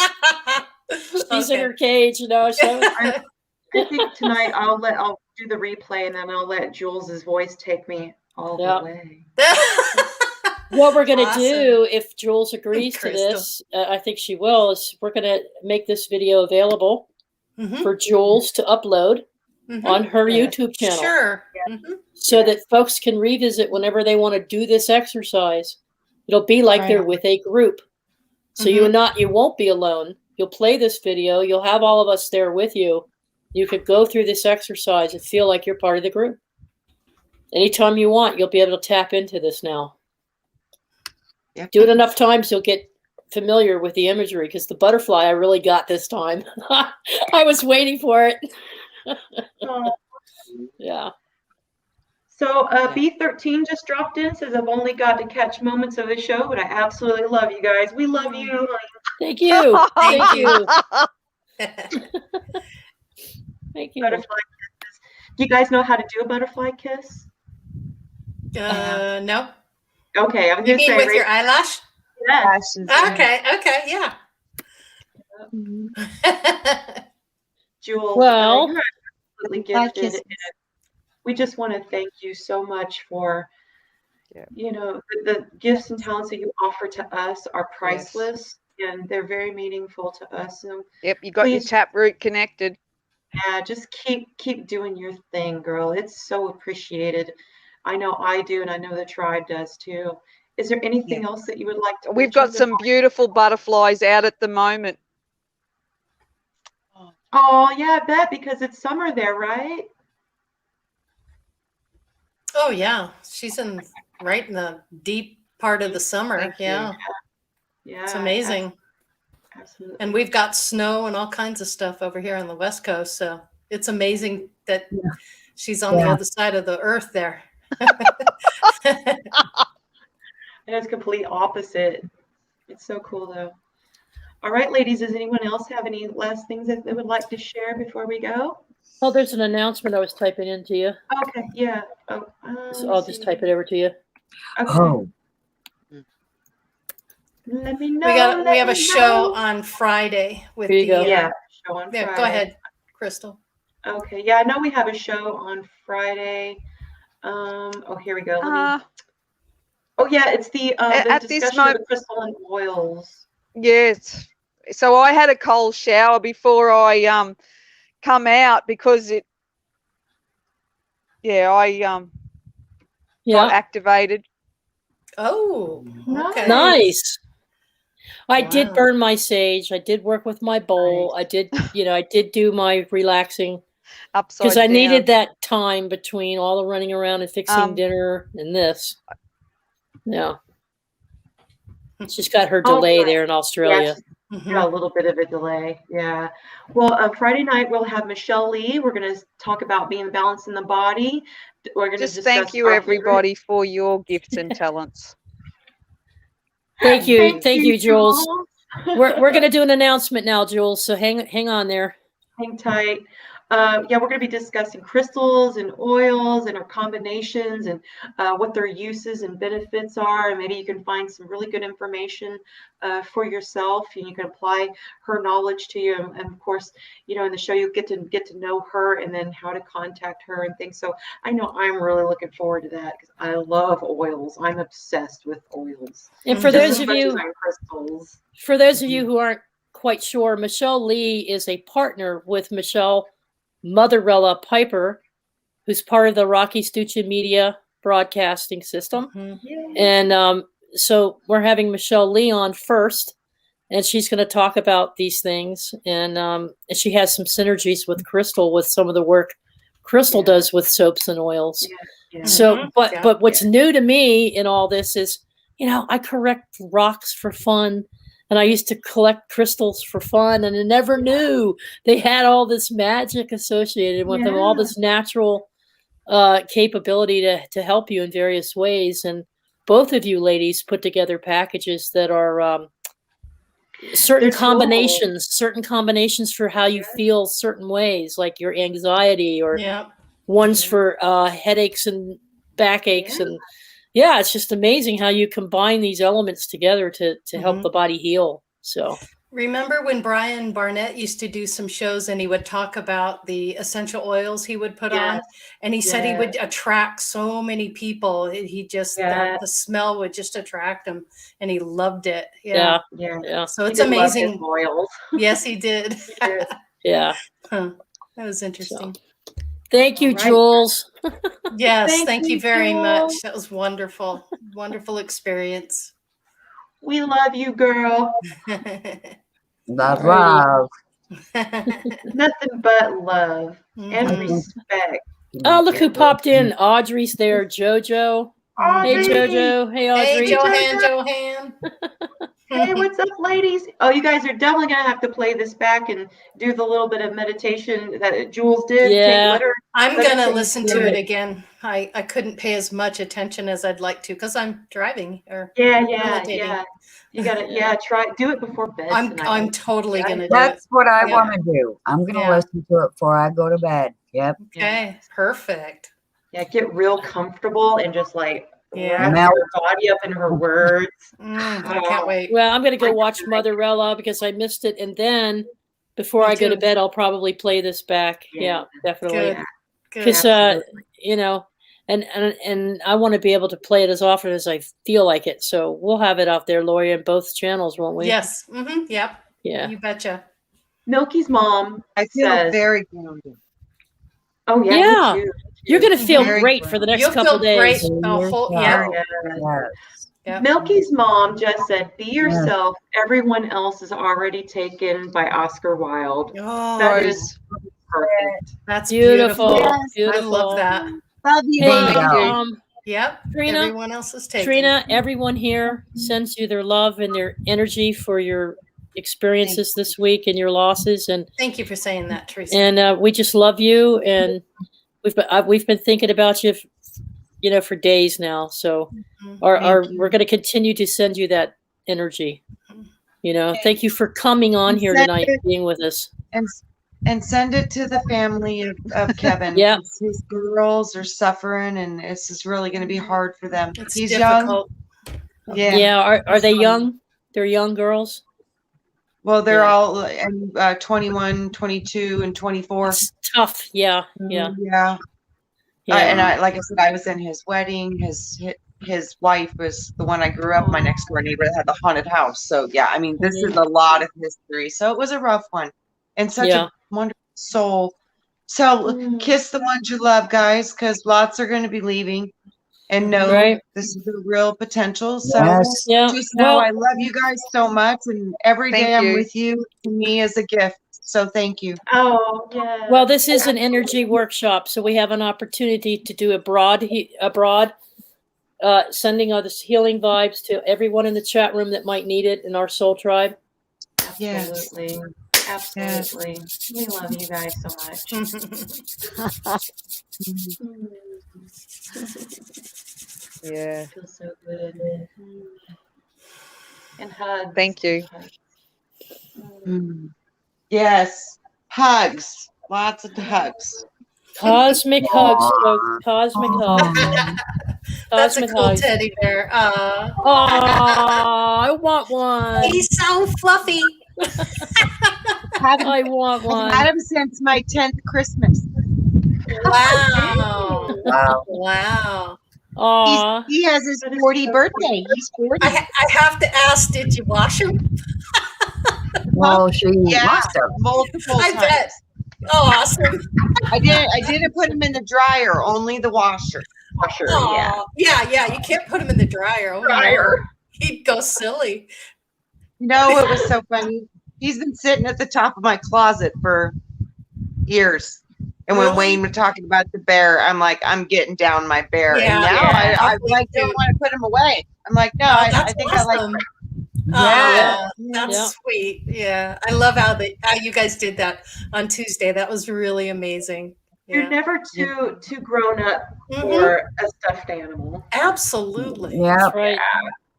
She's in her cage, So I think tonight I'll do the replay, and then I'll let Jules's voice take me all the way. What we're going to do, if Jules agrees to this, I think she will, is we're going to make this video available for Jules to upload on her YouTube channel. Sure. So that folks can revisit whenever they want to do this exercise. It'll be like they're with a group. So you won't be alone. You'll play this video. You'll have all of us there with you. You could go through this exercise and feel like you're part of the group. Anytime you want, you'll be able to tap into this now. Yep. Do it enough times, you'll get familiar with the imagery, because the butterfly I really got this time. I was waiting for it. Yeah. So B13 just dropped in, says, I've only got to catch moments of the show, but I absolutely love you guys. We love you. Thank you. Thank you. Thank you. Butterfly kisses. Do you guys know how to do a butterfly kiss? No. Okay, I was You going to mean say with your eyelash? Yes. Okay, yeah. Jules, well, you're absolutely gifted. We just want to thank you so much for, the gifts and talents that you offer to us are priceless, and they're very meaningful to us. So you got your taproot connected. Yeah, just keep doing your thing, girl. It's so appreciated. I know I do, and I know the tribe does too. Is there anything else that you would like to? We've got some beautiful butterflies out at the moment. Oh yeah, I bet, because it's summer there, right? Oh yeah, she's right in the deep part of the summer. Yeah, it's amazing. Absolutely. And we've got snow and all kinds of stuff over here on the West Coast, so it's amazing that she's on the other side of the earth there. know it's complete opposite. It's so cool though. All right, ladies, does anyone else have any last things that they would like to share before we go? Oh, there's an announcement I was typing into you. Okay, yeah. Oh, So I'll just type it over to you. Okay. Oh, Let me know. We have a show on Friday with Here you go. Yeah, show on Friday. Yeah, go ahead, Crystal. Okay, yeah, I know we have a show on Friday. Oh, here we go. Oh, yeah, it's the at this discussion of moment, the crystal and oils. yes. So I had a cold shower before I come out because I got activated. Oh, okay. Nice. I Wow. did burn my sage. I did work with my bowl. Nice. I did, I did do my relaxing Upside because I down. needed that time between all the running around and fixing dinner and this. Yeah. She's got her delay there in Australia. Yeah, got a little bit of a delay. Yeah. Well, Friday night we'll have Michelle Lee. We're going to talk about being balanced in the body. We're going to Just thank you, everybody, for your gifts and talents. Thank you, Jules. Jules. We're going to do an announcement now, Jules. So hang on there. Hang tight. Yeah, we're going to be discussing crystals and oils and our combinations and what their uses and benefits are. And maybe you can find some really good information for yourself, and you can apply her knowledge to you. And of course, in the show, you get to know her and then how to contact her and things. So I know I'm really looking forward to that because I love oils. I'm obsessed with oils. And for those of you, crystals. For those of you who aren't quite sure, Michelle Lee is a partner with Michelle Motherella Piper, who's part of the Rocky Stuccia Media broadcasting system. Mm-hmm. And so we're having Michelle Lee on first, and she's going to talk about these things. And she has some synergies with Crystal with some of the work Crystal does with soaps and oils. Yeah. So, but what's new to me in all this is, I correct rocks for fun. And I used to collect crystals for fun, and I never knew they had all this magic associated with them, all this natural capability to help you in various ways. And both of you ladies put together packages that are certain combinations for how you feel certain ways, like your anxiety, or ones for headaches and backaches and it's just amazing how you combine these elements together to help the body heal. So remember when Brian Barnett used to do some shows and he would talk about the essential oils he would put on, and he said he would attract so many people. He just the smell would just attract him, and he loved it. Yeah. So it's amazing. Oils. Yes, he did. Yeah. That was interesting. So, thank you, Jules. Yes, thank you very much. That was wonderful. Wonderful experience. We love you, girl. love. Nothing but love and respect. Oh, look who popped in. Audrey's there. Jojo. Audrey. Hey, Jojo. Hey, Audrey. Hey, Johan. Hey, what's up, ladies? Oh, you guys are definitely going to have to play this back and do the little bit of meditation that Jules did. Yeah. I'm going to listen to it again. I couldn't pay as much attention as I'd like to because I'm driving. Yeah. You got to, do it before bed tonight. I'm totally going to do it. That's what I want to do. I'm going to listen to it before I go to bed. Yep. Okay, perfect. Yeah, get real comfortable and just like wrap Melt your body up in her words. I can't wait. Well, I'm going to go watch Motherella because I missed it. And then before I go to bed, I'll probably play this back. Yeah, definitely. Because, and I want to be able to play it as often as I feel like it. So we'll have it out there, Lori, on both channels, won't we? Yes. Mm-hmm. Yep. Yeah. You betcha. Milky's mom feel very grounded. Oh, yeah. Yeah. Me too. You're going to feel Very great for the next You'll couple feel days. great the whole, Milky's mom just said, be yourself. Everyone else is already taken by Oscar Wilde. Oh, that is perfect. That's beautiful. Yes, Beautiful. I love that. Love you. Hey, Yep. Trina, everyone else is taken. Trina, everyone here sends you their love and their energy for your experiences this week and your losses. And thank you for saying that, Teresa. And we just love you. And we've been thinking about you for days now. So Mhm. we're going to continue to send you that energy. Thank you for coming on here tonight, being with us. And send it to the family of Kevin. Yeah. His girls are suffering, and this is really going to be hard for them. It's He's difficult. young. Yeah. Yeah. Are they young? They're young girls. Well, they're Yeah. all 21, 22, and 24. It's tough. Yeah. Yeah. Yeah. And I, like I said, I was in his wedding. His wife was the one I grew up, my next door neighbor that had the haunted house. So yeah, I mean, this is a lot of history. So it was a rough one, and such a wonderful soul. So kiss the ones you love, guys, because lots are going to be leaving, and know this is a real potential. So just know I love you guys so much, and every day I'm with you. To me is a gift. So thank you. Oh, yeah. Well, this is an energy workshop, so we have an opportunity to do abroad, sending other healing vibes to everyone in the chat room that might need it in our soul tribe. Absolutely. Absolutely. We love you guys so much. Yeah. Feels so good. And hugs. Thank you. Yes. Hugs. Lots of hugs. Cosmic hugs, folks. Cosmic hugs. That's a Cosmic cool hugs. teddy bear. I want one. He's so fluffy. I want one. I've had him since my 10th Christmas. Wow. Wow. Wow. Aw. He has his 40 birthday. He's 40. I have to ask, did you wash him? Well, she Yeah, must have. multiple I times. bet. Oh, awesome. I didn't put him in the dryer, only the washer. Aw. Yeah. You can't put him in the dryer. Oh, no. He'd go silly. No, it was so funny. He's been sitting at the top of my closet for years. And when Really? Wayne was talking about the bear, I'm like, I'm getting down my bear. Yeah, and now yeah, I like don't want to put him away. I'm like, no, I think I like awesome. Yeah. That's sweet. Yeah, I love how you guys did that on Tuesday. That was really amazing. You're never too grown up for a stuffed animal. Absolutely. Yeah. That's right.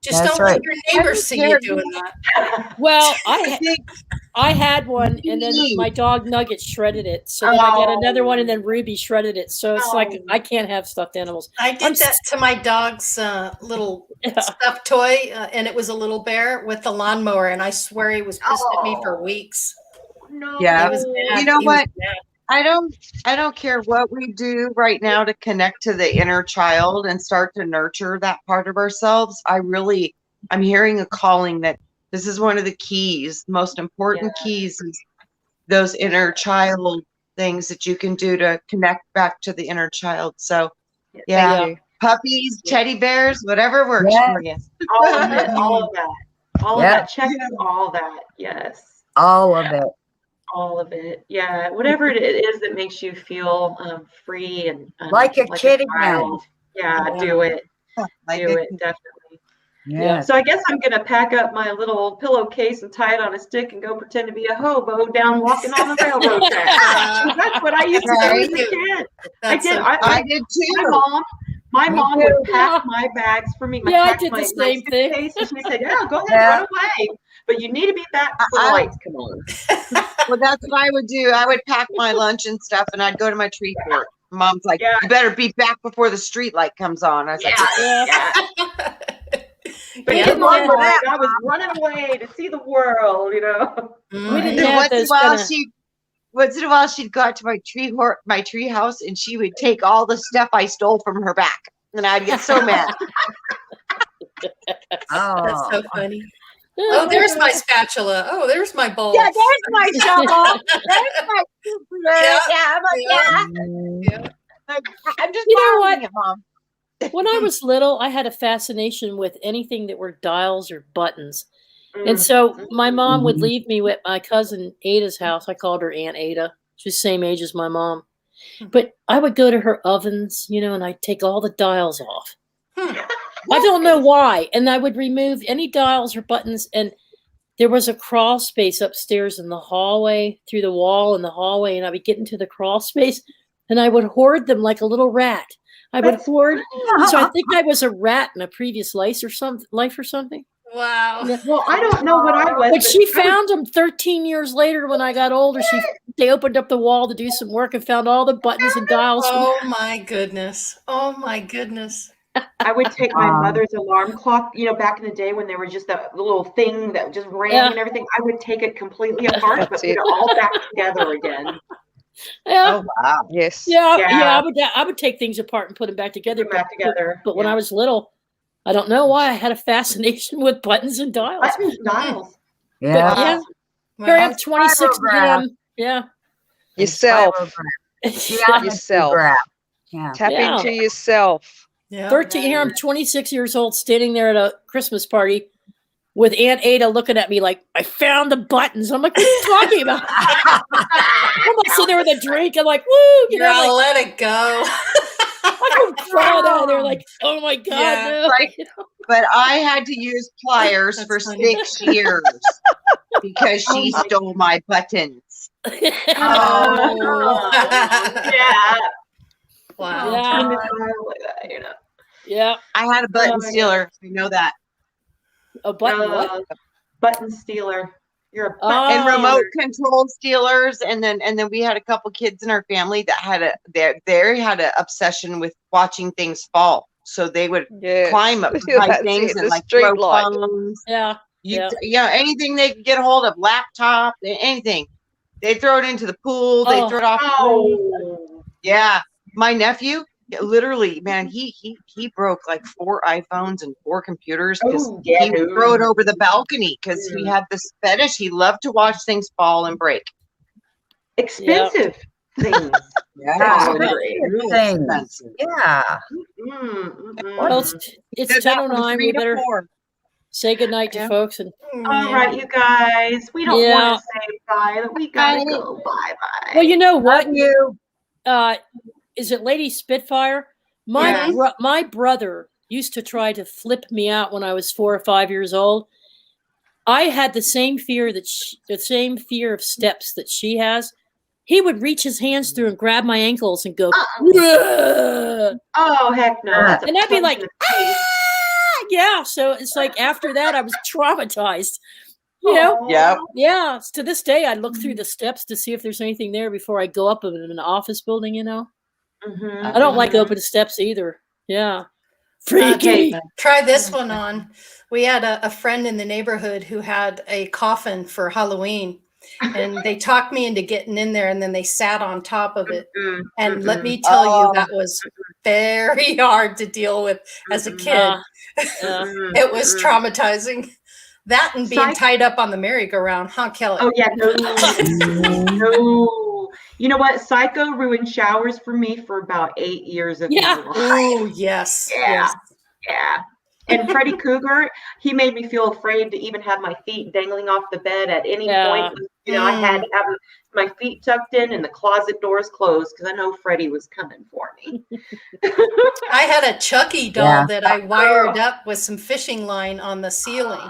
Just That's don't right. let your neighbors see you doing that. Well, I had one, and then my dog Nugget shredded it. So then I got another one, and then Ruby shredded it. So it's like I can't have stuffed animals. I did that to my dog's little stuffed toy, and it was a little bear with the lawnmower, and I swear he was pissed at me for weeks. No. Yeah. He was mad. You know He was what? mad. I don't care what we do right now to connect to the inner child and start to nurture that part of ourselves. I'm hearing a calling that this is one of the keys, most important keys is those inner child things that you can do to connect back to the inner child. So puppies, teddy bears, whatever works for you. All of it, all of that. All of that. Check all that. Yes. All of it. All of it. Yeah. Whatever it is that makes you feel free and like a kid child. Yeah, do it. Do it, definitely. Yeah. So I guess I'm going to pack up my little pillowcase and tie it on a stick and go pretend to be a hobo down walking on the railroad track. That's what I used to do as a kid. I did too. My mom would pack my bags for me. I did the same thing. And she said, "Yeah, go ahead, run away, but you need to be back before the lights come on." Well, that's what I would do. I would pack my lunch and stuff, and I'd go to my tree fort. Mom's like, "You better be back before the street light comes on." I was like, But I was running away to see the world, We didn't Then have once in those a while she'd go out to my tree house, and she would take all the stuff I stole from her back, and I'd get so mad. That's so funny. Oh, there's my spatula. Oh, there's my bowl. Yeah, there's my shovel. There's my I'm just borrowing it, Mom. When I was little, I had a fascination with anything that were dials or buttons. And so my mom would leave me with my cousin Ada's house. I called her Aunt Ada. She's the same age as my mom. But I would go to her ovens, and I'd take all the dials off. I don't know why. And I would remove any dials or buttons. And there was a crawl space upstairs in the hallway, through the wall in the hallway. And I would get into the crawl space and I would hoard them like a little rat. I went That's forward. funny. So I think I was a rat in a previous life or something. Wow. Yeah. Well, I don't know what I was. But she I was- found them 13 years later when I got older. They opened up the wall to do some work and found all the buttons and dials. Oh my goodness. Oh my goodness. I would take my mother's alarm clock, back in the day when they were just that little thing that just rang Yeah. and everything. I would take it completely apart, but That's put it. it all back together again. Yeah. Oh wow. Yes. Yeah. I would take things apart and put them back together. Put 'em back together. But when I was little, I don't know why I had a fascination with buttons and dials. Buttons, dials. Yeah. But yeah, Wow. here I am, 26 Spirograph. p.m. Yeah. Yourself. Yourself. Yeah. Tap Yeah. into yourself. Yeah. 13. Here I'm 26 years old, standing there at a Christmas party with Aunt Ada looking at me like, I found the buttons. I'm like, what are you talking about? I'm like sitting there with a drink. I'm like, woo, You're all like, let it go. I'm crawling out of there like, oh my God, Yeah. no. Right. But I had to use pliers That's for funny. 6 years because she stole my buttons. Oh. Yeah. Wow. Yeah. Turn the dial like that, Yeah. I had a button Oh, my stealer. I know that. A button, what? Button stealer. You're a Oh. button And remote control stealers, and then we had a couple kids in our family that had they had an obsession with watching things fall. So they would Yeah. climb up That's high things it, and the like street throw light. phones. Yeah. Anything they could get a hold of, laptop, anything. They throw it into the pool. They Oh. throw it off. The roof. Oh. Yeah, my nephew, literally, man, he broke like 4 iPhones and 4 computers because Oh, yeah, he would throw it over the balcony because he had this fetish. He loved to watch things fall and break. Expensive things. Yeah. Oh, Real Things. expensive. Yeah. Well, it's Did that from 10:09. 3 We to better 4. say goodnight to Yeah. folks. And All right, you guys. We don't Yeah. want to say bye, but we gotta go. Bye. well, you know what? Love you. Is it Lady Spitfire? My brother used to try to flip me out when I was 4 or 5 years old. I had the same fear of steps that she has. He would reach his hands through and grab my ankles and go, "Whoa!" Oh, heck no. That's a And I'd be punch like, in the face. yeah. So it's like after that, I was traumatized. You know? Oh. Yep. Yeah. To this day, I look through the steps to see if there's anything there before I go up in an office building. Mhm. I don't like open steps either. Yeah. Freaky. Okay. Try this one on. We had a friend in the neighborhood who had a coffin for Halloween, and they talked me into getting in there, and then they sat on top of it. And let me tell you, that was very hard to deal with as a kid. It was traumatizing. That and being tied up on the merry-go-round, huh, Kelly? Oh, yeah. No. You know what? Psycho ruined showers for me for about 8 years of my life. Oh, yes. Yeah. Yes. Yeah. And Freddy Cougar, he made me feel afraid to even have my feet dangling off the bed at any point. I had to have my feet tucked in and the closet doors closed because I know Freddy was coming for me. I had a Chucky doll that I wired up with some fishing line on the ceiling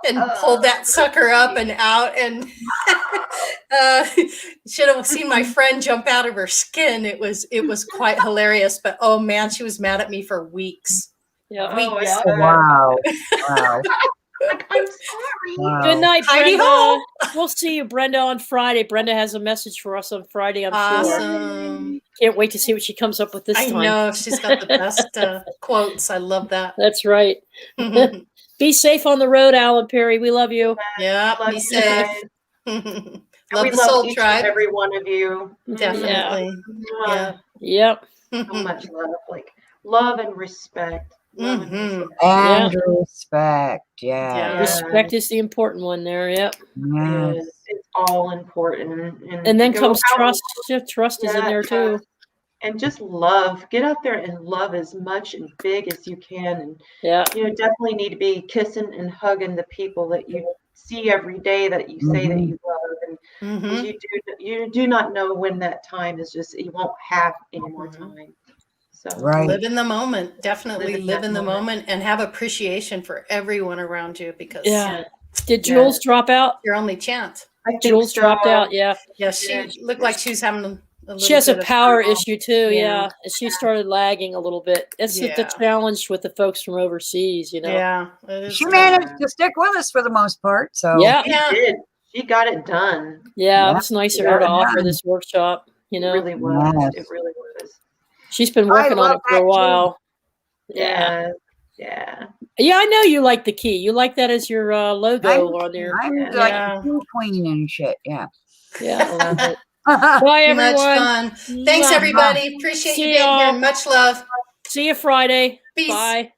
and pulled that sucker up and out, and should have seen my friend jump out of her skin. It was quite hilarious, but oh man, she was mad at me for weeks. Yeah. Weeks. Wow. I'm sorry. Wow. Good night, Heidi Brenda. ho. We'll see you, Brenda, on Friday. Brenda has a message for us on Friday, I'm sure. Awesome. Can't wait to see what she comes up with this I time. know she's got the best quotes. I love that. That's right. Yeah, Be safe on the road, Alan Perry. We love you. Love be you safe. guys. Love We the love Soul each Tribe. and every one of you. Definitely. Mwah. Yep. So much love. Like love and respect. Love and respect. And respect. Yeah. Yeah. Respect is the important one there. Yep. Yeah. It's all important. And then go comes out- trust. Trust is in there too. And just love. Get out there and love as much and big as you can. And Yeah. definitely need to be kissing and hugging the people that you see every day that you say that you love. And 'cause you do not know when that time is just, you won't have any more time. So Right. Live in the moment. Definitely Live in live that in the moment. moment and have appreciation for everyone around you, because Yeah. Did Jules drop out? your only chance. I think Jules so. dropped out. Yeah. Yeah, she looked like she was having She has a bit of power struggle. issue too, Yeah. yeah. And she started lagging a little bit. It's the Yeah. challenge with the folks from overseas, you know. Yeah, it is She tough. managed to stick with us for the most part. So Yeah, She Yeah. did. She got it done. yeah. It Yeah, was nice of got her to it offer done. this workshop, you It know. really was. Yes. It really was. She's been I working on love it for a that too. while. Yeah. Yeah. Yeah, I know you like the key. You like that as your logo on there. I'm Yeah. like Yeah. a key queen and shit. Yeah. Yeah. I love it. Bye, Too much everyone. fun. Thanks, Mwah. everybody. Appreciate you See being here. y'all. Much love. See you Friday. Peace. Bye.